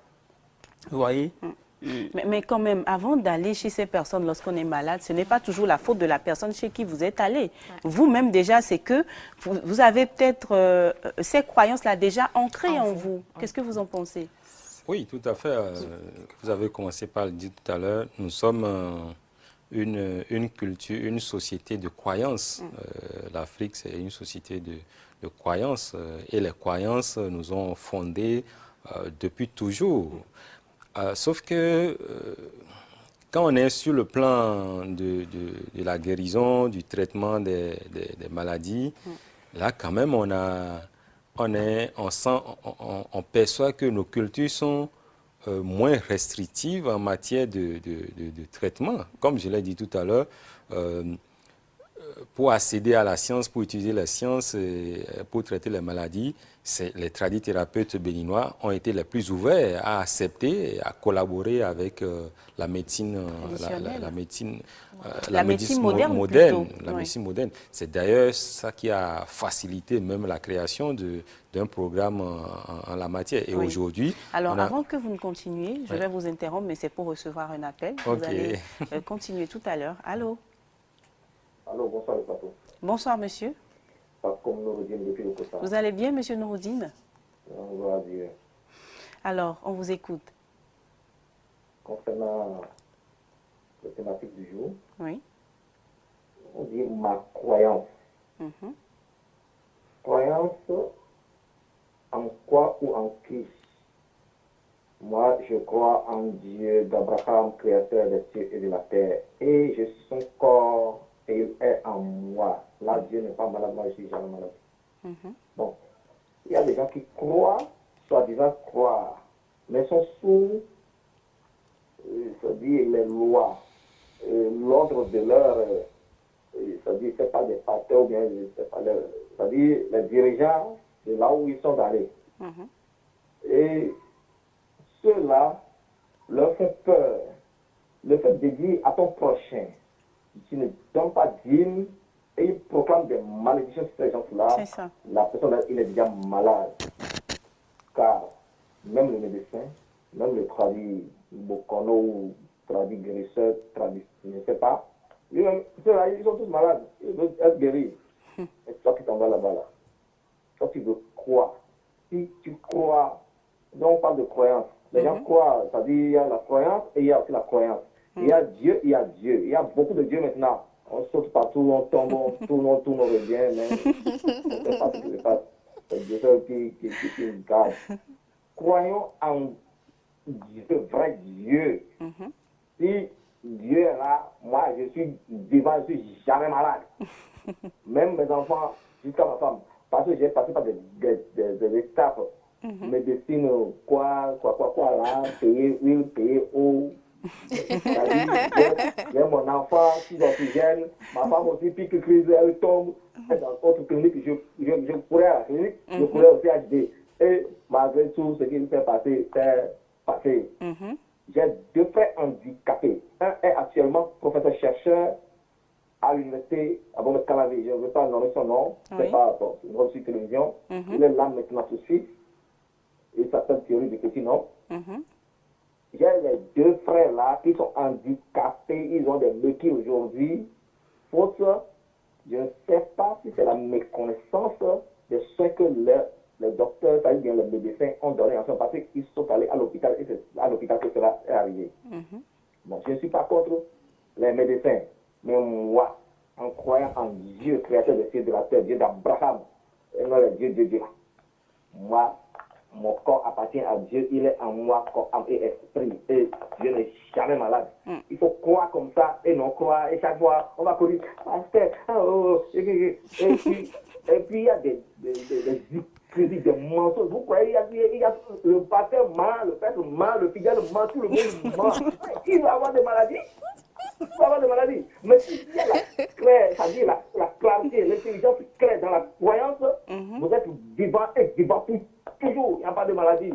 Vous voyez? Mais quand même, avant d'aller chez ces personnes lorsqu'on est malade, ce n'est pas toujours la faute de la personne chez qui vous êtes allé. Ouais. Vous-même déjà, c'est que vous avez peut-être ces croyances-là déjà ancrées en vous. Qu'est-ce que vous en pensez? Oui, tout à fait. Vous avez commencé par le dire tout à l'heure. Nous sommes une culture, une société de croyances. L'Afrique, c'est une société de croyances. Et les croyances nous ont fondés depuis toujours. Sauf que quand on est sur le plan de la guérison, du traitement des maladies, là quand même on perçoit que nos cultures sont moins restrictives en matière de traitement. Comme je l'ai dit tout à l'heure, pour accéder à la science, pour utiliser la science pour traiter les maladies, les tradithérapeutes béninois ont été les plus ouverts à accepter et à collaborer avec la médecine, la médecine moderne. La médecine moderne. C'est d'ailleurs ça qui a facilité même la création d'un programme en la matière. Et aujourd'hui... Alors, avant que vous ne continuiez, je vais vous interrompre, mais c'est pour recevoir un appel. Vous allez continuer tout à l'heure. Allô? Allô, bonsoir le plateau. Bonsoir, monsieur. Vous allez bien, monsieur Nouroudine? On va dire. Alors, on vous écoute. Concernant la thématique du jour, oui. On dit ma croyance. Croyance en quoi ou en qui? Moi, je crois en Dieu d'Abraham, créateur des cieux et de la terre. Et je suis son corps et il est en moi. Là, Dieu n'est pas malade, moi je suis jamais malade. Bon, il y a des gens qui croient, soi-disant croire, mais sont sous, c'est-à-dire les lois, l'ordre de leur, c'est-à-dire c'est pas des pasteurs ou bien, c'est pas c'est-à-dire les dirigeants de là où ils sont allés. Et ceux-là leur font peur. Le fait de dire à ton prochain, tu ne donnes pas dîme, et il proclame des malédictions sur ces gens-là, la personne, il est déjà malade. Car même le médecin, même le traduit Bokono ou traduit guérisseur, traduit, je ne sais pas, ceux-là, ils sont tous malades, ils veulent être guéris. Et toi qui t'en vas là-bas, là, toi tu veux croire. Si tu crois, donc on parle de croyance. Les gens croient, c'est-à-dire il y a la croyance et il y a aussi la croyance. Il y a Dieu, il y a Dieu. Il y a beaucoup de Dieu maintenant. On saute partout, on tombe, on tourne, on revient, mais on ne sait pas ce qui se passe. C'est Dieu qui nous garde. Croyons en Dieu, vrai Dieu. Si Dieu est là, moi je suis devant, je ne suis jamais malade. Même mes enfants, jusqu'à ma femme. Parce parce que j'ai passé par des étapes. Médecine, quoi, là, payer huile, payer eau. J'ai mon enfant sous oxygène, ma femme aussi pique crise, elle tombe. Dans d'autres cliniques, je courais à la clinique, je courais au CHD. Et malgré tout ce qui me fait passer, c'est passé. J'ai 2 frères handicapés. Un est actuellement professeur-chercheur à l'université à Calavé. Je ne veux pas nommer son nom, c'est pas une grosse télévision. Il est là maintenant aussi. Il s'appelle Thierry de Petit Nom. J'ai les 2 frères là qui sont handicapés, ils ont des béquilles aujourd'hui. Faute, je ne sais pas si c'est la méconnaissance de ce que les docteurs, c'est-à-dire les médecins ont donné en son passé, ils sont allés à l'hôpital et c'est à l'hôpital que cela est arrivé. Bon, je ne suis pas contre les médecins, mais moi, en croyant en Dieu, créateur des cieux de la terre, Dieu d'Abraham, et non le Dieu, moi, mon corps appartient à Dieu, il est en moi, corps, âme et esprit. Et je n'ai jamais malade. Il faut croire comme ça et non croire. Et chaque fois, on va courir. Et puis, il y a des critiques, des mensonges. Vous croyez, il y a le pasteur ment, le père ment, le fidèle ment, tout le monde ment. Qui va avoir des maladies? Il va avoir des maladies. Mais s'il y a c'est-à-dire la clarté, l'intelligence claire dans la croyance, vous êtes vivant et vivant pour toujours. Il n'y a pas de maladie.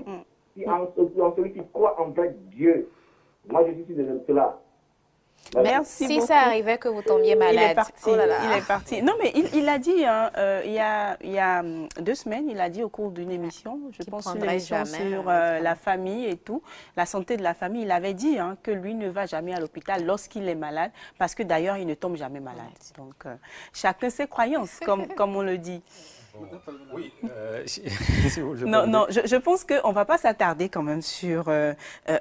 Si en celui qui croit en vrai Dieu, moi je suis de cela. Merci si beaucoup. ça arrivait que vous tombiez malade. Il est parti. Oh là là. Il est parti. Non, mais il a dit, hein, il y a 2 semaines, il a dit au cours d'une émission, je pense une émission sur la famille et tout, la santé de la famille, il avait dit que lui ne va jamais à l'hôpital lorsqu'il est malade, parce que d'ailleurs, il ne tombe jamais malade. Donc, chacun ses croyances, comme on le dit. Oui. Je pense qu'on ne va pas s'attarder quand même sur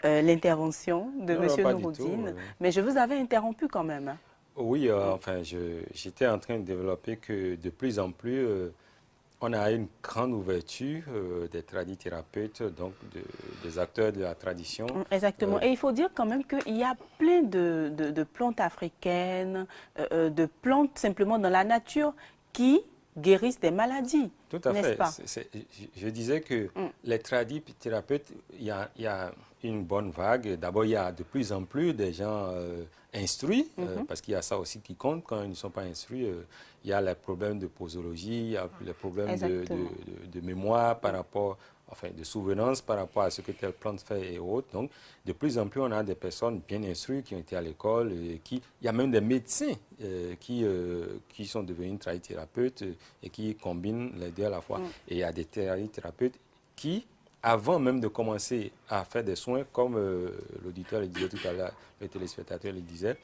l'intervention de M. Nouroudine, mais je vous avais interrompu quand même. Oui, enfin, j'étais en train de développer que de plus en plus, on a une grande ouverture des tradithérapeutes, donc des acteurs de la tradition. Exactement. Et il faut dire quand même qu'il y a plein de plantes africaines, de plantes simplement dans la nature qui guérissent des maladies. Tout à fait. Pas? Je disais que les tradithérapeutes, il y a une bonne vague. D'abord, il y a de plus en plus des gens instruits, parce qu'il y a ça aussi qui compte. Quand ils ne sont pas instruits, il y a les problèmes de posologie, il y a les problèmes de mémoire par rapport, enfin de souvenance par rapport à ce que telle plante fait et autres. Donc, de plus en plus, on a des personnes bien instruites qui ont été à l'école. Il y a même des médecins qui sont devenus tradithérapeutes et qui combinent les deux à la fois. Et il y a des tradithérapeutes qui, avant même de commencer à faire des soins, comme l'auditeur le disait tout à l'heure, le téléspectateur le disait,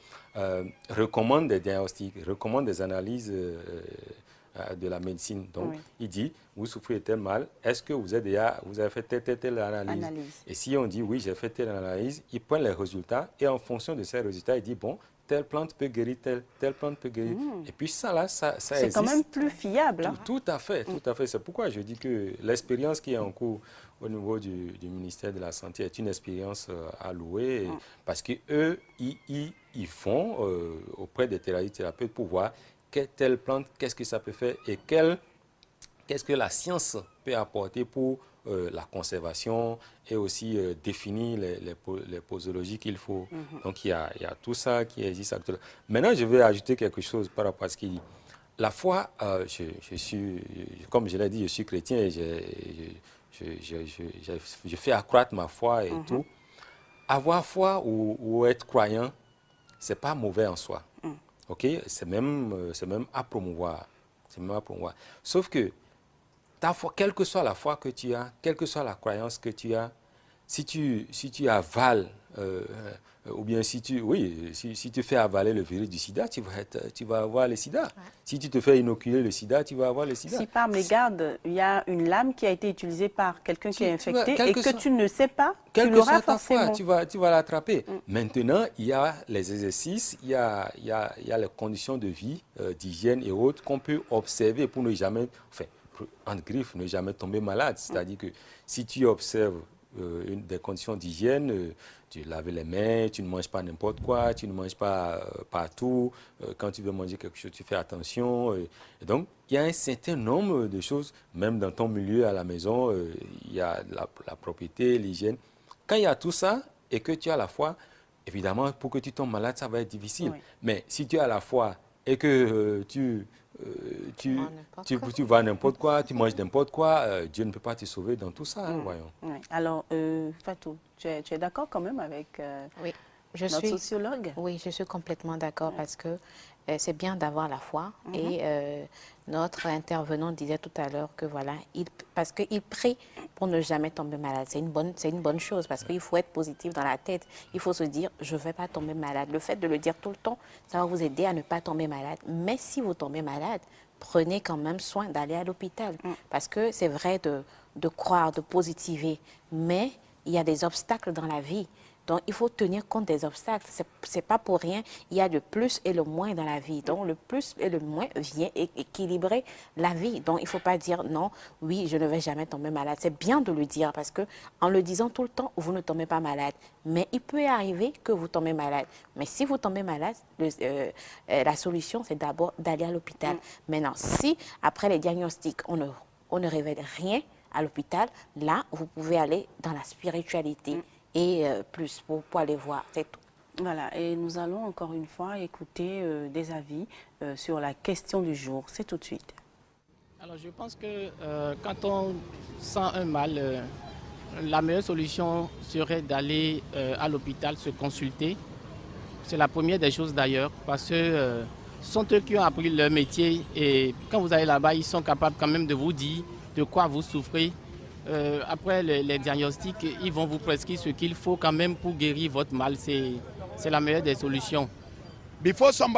recommandent des diagnostics, recommandent des analyses de la médecine. Donc, il dit, vous souffrez de tel mal, est-ce que vous avez fait telle analyse? Et si on dit, oui, j'ai fait telle analyse, il prend les résultats et en fonction de ces résultats, il dit, bon, telle plante peut guérir, telle plante peut guérir. Et puis ça, là, ça existe. C'est quand même plus fiable. Tout à fait, tout à fait. C'est pourquoi je dis que l'expérience qui est en cours au niveau du ministère de la Santé est une expérience à louer, parce qu'eux, ils font auprès des thérapeutes pour voir telle plante, qu'est-ce que ça peut faire et qu'est-ce que la science peut apporter pour la conservation et aussi définir les posologies qu'il faut. Donc, il y a tout ça qui existe actuellement. Maintenant, je vais ajouter quelque chose par rapport à ce qu'il dit. La foi, comme je l'ai dit, je suis chrétien et je fais accroître ma foi et tout. Avoir foi ou être croyant, ce n'est pas mauvais en soi. Okay? C'est même à promouvoir. Sauf que ta foi, quelle que soit la foi que tu as, quelle que soit la croyance que tu as, si tu avales, ou bien si tu fais avaler le virus du sida, tu vas avoir le sida. Si tu te fais inoculer le sida, tu vas avoir le sida. Si par mégarde, il y a une lame qui a été utilisée par quelqu'un qui est infecté et que tu ne sais pas, tu l'auras forcément. Tu vas l'attraper. Maintenant, il y a les exercices, il y a les conditions de vie, d'hygiène et autres qu'on peut observer pour ne jamais, enfin, en griffe, ne jamais tomber malade. C'est-à-dire que si tu observes des conditions d'hygiène, tu laves les mains, tu ne manges pas n'importe quoi, tu ne manges pas partout. Quand tu veux manger quelque chose, tu fais attention. Et donc, il y a un certain nombre de choses, même dans ton milieu à la maison, il y a la propriété, l'hygiène. Quand il y a tout ça et que tu as la foi, évidemment, pour que tu tombes malade, ça va être difficile. Oui. Mais si tu as la foi et que tu vas n'importe quoi, tu manges n'importe quoi, Dieu ne peut pas te sauver dans tout ça, voyons. Oui. Alors, Fatou, tu es d'accord quand même avec notre sociologue? Oui, je suis complètement d'accord parce que c'est bien d'avoir la foi. Et notre intervenant disait tout à l'heure que voilà, parce qu'il prie pour ne jamais tomber malade. C'est une bonne chose parce qu'il faut être positif dans la tête. Il faut se dire, je ne vais pas tomber malade. Le fait de le dire tout le temps, ça va vous aider à ne pas tomber malade. Mais si vous tombez malade, prenez quand même soin d'aller à l'hôpital. Parce que c'est vrai de croire, de positiver, mais il y a des obstacles dans la vie. Donc, il faut tenir compte des obstacles. Ce n'est pas pour rien. Il y a le plus et le moins dans la vie. Donc, le plus et le moins vient équilibrer la vie. Donc, il ne faut pas dire non, oui, je ne vais jamais tomber malade. C'est bien de le dire parce qu'en le disant tout le temps, vous ne tombez pas malade. Mais il peut arriver que vous tombez malade. Mais si vous tombez malade, la solution, c'est d'abord d'aller à l'hôpital. Maintenant, si après les diagnostics, on ne révèle rien à l'hôpital, là, vous pouvez aller dans la spiritualité. Et plus pour aller voir, c'est tout. Voilà, et nous allons encore une fois écouter des avis sur la question du jour. C'est tout de suite. Alors je pense que quand on sent un mal, la meilleure solution serait d'aller à l'hôpital se consulter. C'est la première des choses d'ailleurs, parce que ce sont eux qui ont appris leur métier et quand vous allez là-bas, ils sont capables quand même de vous dire de quoi vous souffrez. Après les diagnostics, ils vont vous prescrire ce qu'il faut quand même pour guérir votre mal. C'est la meilleure des solutions. Les différents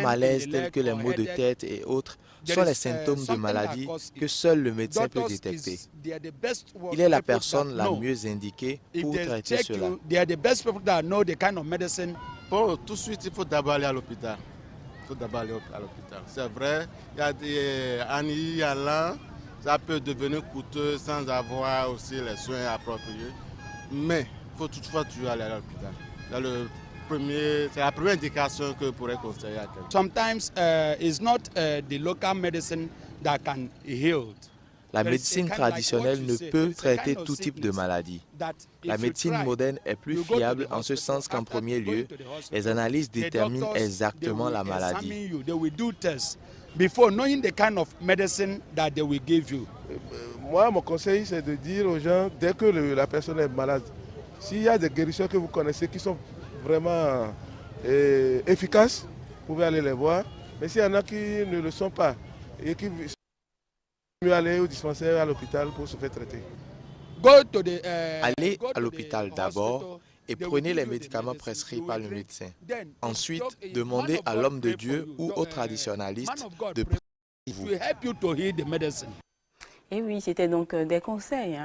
malaises tels que les maux de tête et autres sont les symptômes de maladie que seul le médecin peut détecter. Il est la personne la mieux indiquée pour traiter cela. Bon, tout de suite, il faut d'abord aller à l'hôpital. C'est vrai, il y a des années allant, ça peut devenir coûteux sans avoir aussi les soins appropriés. Mais il faut toutefois toujours aller à l'hôpital. C'est la première indication que je pourrais conseiller à quelqu'un. Sometimes it's not the local medicine that can heal. La médecine traditionnelle ne peut traiter tout type de maladie. La médecine moderne est plus fiable en ce sens qu'en premier lieu, les analyses déterminent exactement la maladie. Moi, mon conseil, c'est de dire aux gens, dès que la personne est malade, s'il y a des guérisseurs que vous connaissez qui sont vraiment efficaces, vous pouvez aller les voir. Mais s'il y en a qui ne le sont pas et qui mieux aller au dispensaire, à l'hôpital pour se faire traiter. Allez à l'hospital d'abord et prenez les médicaments prescrits par le médecin. Ensuite, demandez à l'homme de Dieu ou au traditionnaliste de prier pour vous. Et oui, c'était donc des conseils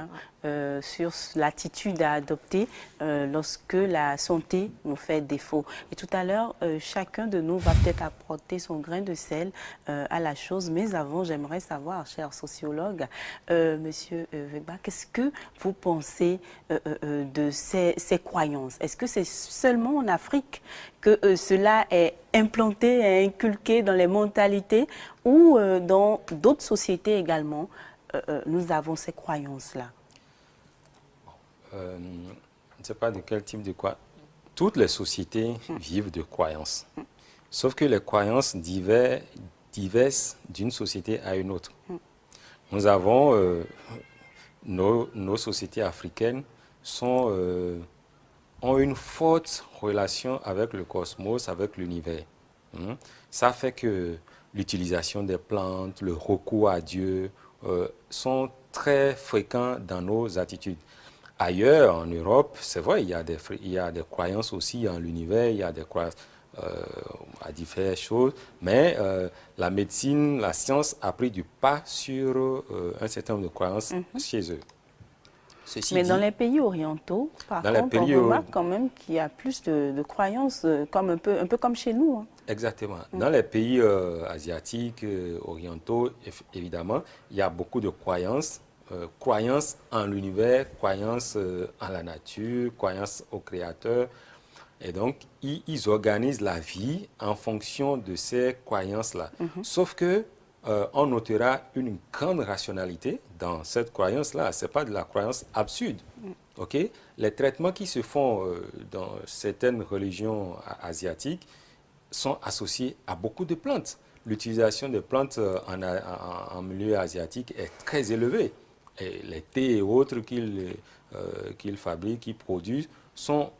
sur l'attitude à adopter lorsque la santé nous fait défaut. Et tout à l'heure, chacun de nous va peut-être apporter son grain de sel à la chose. Mais avant, j'aimerais savoir, cher sociologue, Monsieur Wegba, qu'est-ce que vous pensez de ces croyances? Est-ce que c'est seulement en Afrique que cela est implanté et inculqué dans les mentalités ou dans d'autres sociétés également? Nous avons ces croyances-là. Je ne sais pas de quel type de quoi. Toutes les sociétés vivent de croyances. Sauf que les croyances diversent d'une société à une autre. Nous avons nos sociétés africaines ont une forte relation avec le cosmos, avec l'univers. Ça fait que l'utilisation des plantes, le recours à Dieu, sont très fréquents dans nos attitudes. Ailleurs, en Europe, c'est vrai, il y a des croyances aussi en l'univers, il y a des croyances à différentes choses, mais la médecine, la science a pris du pas sur un certain nombre de croyances chez eux. Mais dans les pays orientaux, par contre, on remarque quand même qu'il y a plus de croyances, comme un peu comme chez nous. Hein. Exactement. Dans les pays asiatiques, orientaux, évidemment, il y a beaucoup de croyances croyance en l'univers, croyance en la nature, croyance au Créateur. Et donc, ils organisent la vie en fonction de ces croyances-là. Sauf que on notera une grande rationalité dans cette croyance-là. Ce n'est pas de la croyance absurde. Okay? Les traitements qui se font dans certaines religions asiatiques sont associés à beaucoup de plantes. L'utilisation des plantes en milieu asiatique est très élevée. Et les thés et autres qu'ils fabriquent, qu'ils produisent, sont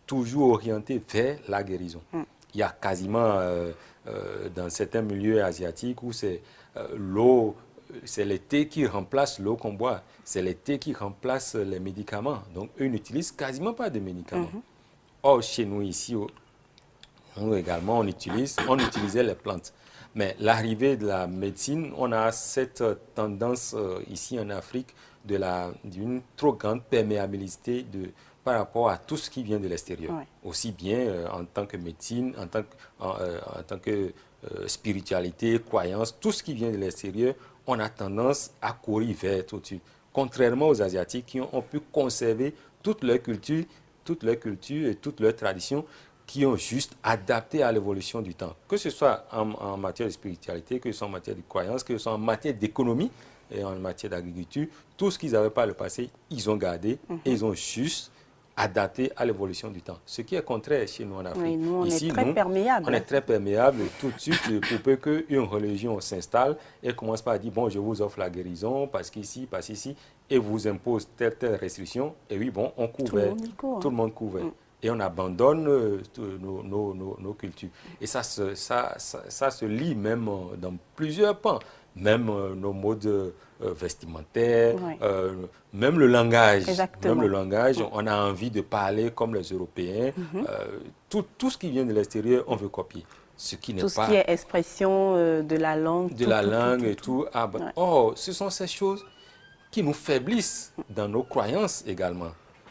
toujours orientés vers la guérison. Il y a quasiment, dans certains milieux asiatiques, où c'est l'eau, c'est les thés qui remplacent l'eau qu'on boit, c'est les thés qui remplacent les médicaments. Donc, eux n'utilisent quasiment pas de médicaments. Or, chez nous, ici, nous également, on utilisait les plantes. Mais l'arrivée de la médecine, on a cette tendance ici en Afrique d'une trop grande perméabilité par rapport à tout ce qui vient de l'extérieur. Ouais. Aussi bien en tant que médecine, en tant que spiritualité, croyance, tout ce qui vient de l'extérieur, on a tendance à courir vers tout de suite. Contrairement aux Asiatiques qui ont pu conserver toute leur culture et toute leur tradition, qui ont juste adapté à l'évolution du temps. Que ce soit en matière de spiritualité, que ce soit en matière de croyance, que ce soit en matière d'économie et en matière d'agriculture, tout ce qu'ils n'avaient pas le passé, ils ont gardé et ils ont juste adapté à l'évolution du temps. Ce qui est contraire chez nous en Afrique. Oui, nous, ici, est très perméable. On est très perméable tout de suite pour peu qu'une religion s'installe et commence par dire, bon, je vous offre la guérison parce qu'ici, parce ici, et vous impose telle restriction. Et oui, bon, on couvert. Tout le monde couvert. Et on abandonne nos cultures. Et ça se lit même dans plusieurs pans. Même nos modes vestimentaires, même le langage. Exactement. Même le langage, on a envie de parler comme les Européens. Tout ce qui vient de l'extérieur, on veut copier. Ce qui n'est pas... Tout ce qui est expression de la langue. De la langue et tout. Ah, ben, oh, ce sont ces choses qui nous faiblissent dans nos croyances également.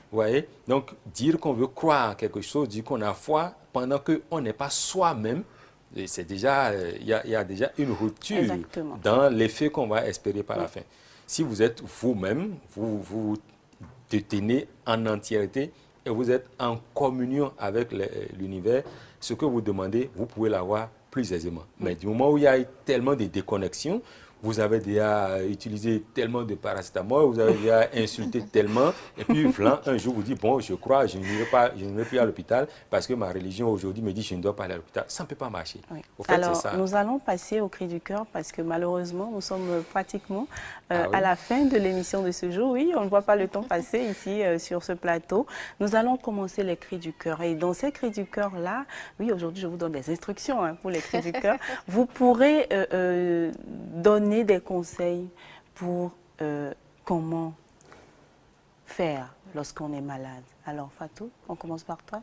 Vous voyez? Donc, dire qu'on veut croire en quelque chose, dire qu'on a foi, pendant qu'on n'est pas soi-même, c'est déjà, il y a déjà une rupture dans l'effet qu'on va espérer par la fin. Si vous êtes vous-même, vous détenez en entièreté et vous êtes en communion avec l'univers, ce que vous demandez, vous pouvez l'avoir plus aisément. Mais du moment où il y a tellement de déconnexions, vous avez déjà utilisé tellement de paracétamol, vous avez déjà insulté tellement, et puis un jour vous dites, bon, je crois, je ne vais plus à l'hôpital parce que ma religion aujourd'hui me dit que je ne dois pas aller à l'hôpital. Ça ne peut pas marcher. Oui. Au fait, alors, ça. Nous allons passer au cri du cœur parce que malheureusement, nous sommes pratiquement à la fin de l'émission de ce jour. Oui, on ne voit pas le temps passer ici sur ce plateau. Nous allons commencer les cris du cœur. Et dans ces cris du cœur-là, oui, aujourd'hui, je vous donne des instructions pour les cris du cœur. Vous pourrez donner des conseils pour comment faire lorsqu'on est malade. Alors, Fatou, on commence par toi.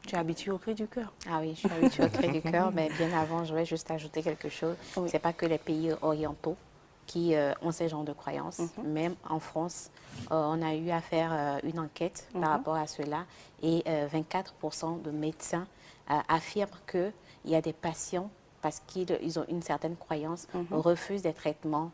Tu es habituée au cri du cœur. Ah oui, je suis habituée au cri du cœur, mais bien avant, je vais juste ajouter quelque chose. Oui. Ce n'est pas que les pays orientaux qui ont ce genre de croyances. Même en France, on a eu à faire une enquête par rapport à cela et 24% de médecins affirment qu'il y a des patients parce qu'ils ont une certaine croyance, refusent des traitements,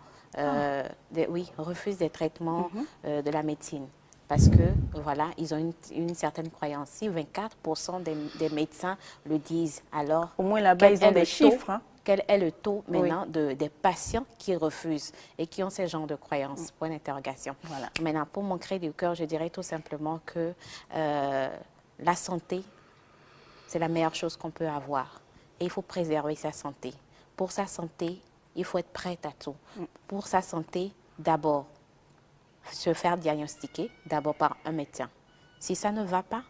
refusent des traitements de la médecine. Parce que, voilà, ils ont une certaine croyance. Si 24% des médecins le disent, alors... Au moins là-bas, ils ont des chiffres. Quel est le taux maintenant des patients qui refusent et qui ont ce genre de croyances? Point d'interrogation. Voilà. Maintenant, pour mon cri du cœur, je dirais tout simplement que la santé, c'est la meilleure chose qu'on peut avoir. Et il faut préserver sa santé. Pour sa santé, il faut être prête à tout. Pour sa santé, d'abord, se faire diagnostiquer, d'abord par un médecin. Si ça ne va pas,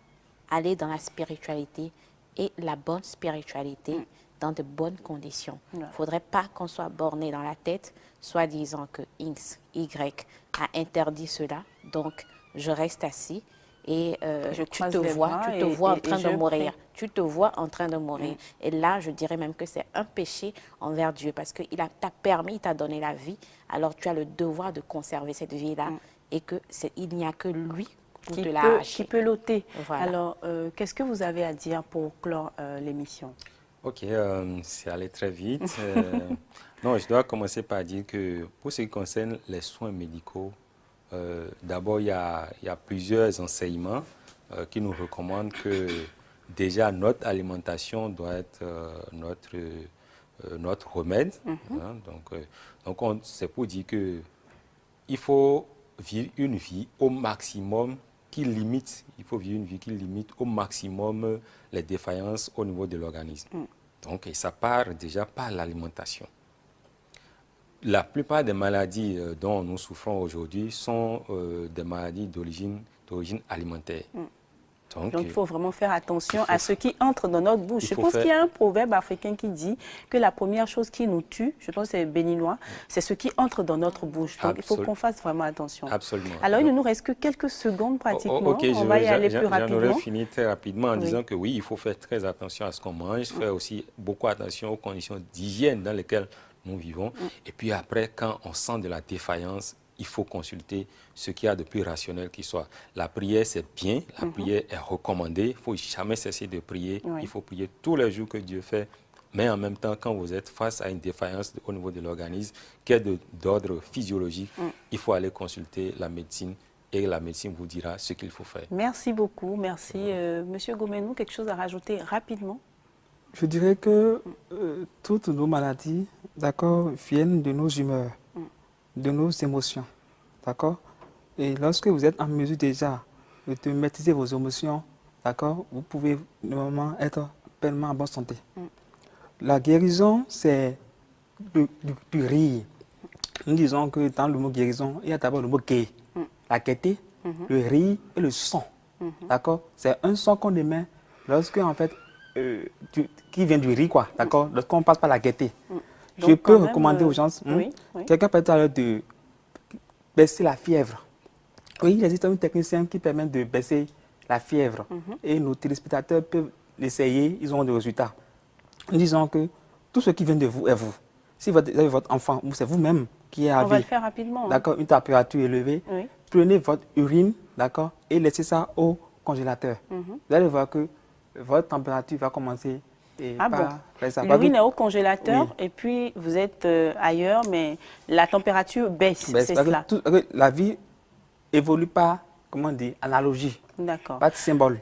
aller dans la spiritualité et la bonne spiritualité dans de bonnes conditions. Il ne faudrait pas qu'on soit borné dans la tête, soit disant que X, Y a interdit cela, donc je reste assis. Et tu te vois en train de mourir. Tu te vois en train de mourir. Et là, je dirais même que c'est un péché envers Dieu parce qu'il t'a permis, il t'a donné la vie. Alors, tu as le devoir de conserver cette vie-là et qu'il n'y a que lui pour te la arracher. Qui peut l'ôter. Voilà. Alors, qu'est-ce que vous avez à dire pour clore l'émission? Ok, c'est allé très vite. Non, je dois commencer par dire que pour ce qui concerne les soins médicaux, d'abord, il y a plusieurs enseignements qui nous recommandent que déjà notre alimentation doit être notre remède. Hein, donc c'est pour dire que il faut vivre une vie au maximum qui limite, au maximum les défaillances au niveau de l'organisme. Donc, ça part déjà par l'alimentation. La plupart des maladies dont nous souffrons aujourd'hui sont des maladies d'origine alimentaire. Donc, il faut vraiment faire attention à ce qui entre dans notre bouche. Je pense qu'il y a un proverbe africain qui dit que la première chose qui nous tue, je pense que c'est béninois, c'est ce qui entre dans notre bouche. Donc, il faut qu'on fasse vraiment attention. Absolument. Alors, il ne nous reste que quelques secondes pratiquement. On va y aller plus rapidement. J'en aurais fini très rapidement en disant que oui, il faut faire très attention à ce qu'on mange, faire aussi beaucoup attention aux conditions d'hygiène dans lesquelles nous vivons. Et puis après, quand on sent de la défaillance, il faut consulter ce qu'il y a de plus rationnel qui soit. La prière, c'est bien, la prière est recommandée, il ne faut jamais cesser de prier, il faut prier tous les jours que Dieu fait, mais en même temps, quand vous êtes face à une défaillance au niveau de l'organisme, qui est d'ordre physiologique, il faut aller consulter la médecine et la médecine vous dira ce qu'il faut faire. Merci beaucoup, merci. Monsieur Gomenou, quelque chose à rajouter rapidement? Je dirais que toutes nos maladies, d'accord, viennent de nos humeurs, de nos émotions, d'accord? Et lorsque vous êtes en mesure déjà de maîtriser vos émotions, d'accord, vous pouvez normalement être pleinement en bonne santé. La guérison, c'est du rire. Nous disons que dans le mot guérison, il y a d'abord le mot gai, la gaieté, le rire et le son, d'accord? C'est un son qu'on émet lorsque, en fait, qui vient du riz, quoi, d'accord? Lorsqu'on passe par la gaieté. Donc, je peux recommander aux gens, quelqu'un peut parler de baisser la fièvre. Oui, il existe un technicien qui permet de baisser la fièvre. Et nos téléspectateurs peuvent l'essayer, ils auront des résultats. Nous disons que tout ce qui vient de vous est vous. Si vous avez votre enfant, c'est vous-même qui est à vie. On va le faire rapidement. D'accord, une température élevée. Prenez votre urine, d'accord, et laissez ça au congélateur. Vous allez voir que votre température va commencer. L'urine est au congélateur et puis vous êtes ailleurs, mais la température baisse, c'est cela. La vie évolue par, comment dire, analogie, pas de symbole.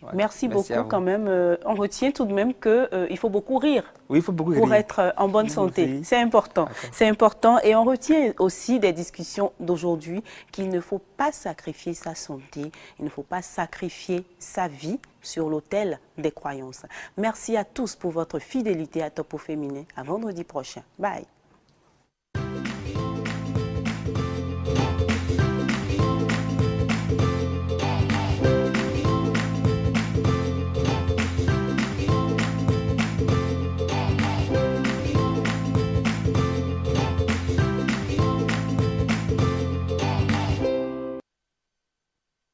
Ouais. Merci beaucoup quand même. On retient tout de même qu'il faut beaucoup rire pour être en bonne santé. C'est important. C'est important. Et on retient aussi des discussions d'aujourd'hui qu'il ne faut pas sacrifier sa santé, il ne faut pas sacrifier sa vie sur l'autel des croyances. Merci à tous pour votre fidélité à Top au Féminin. À vendredi prochain. Bye.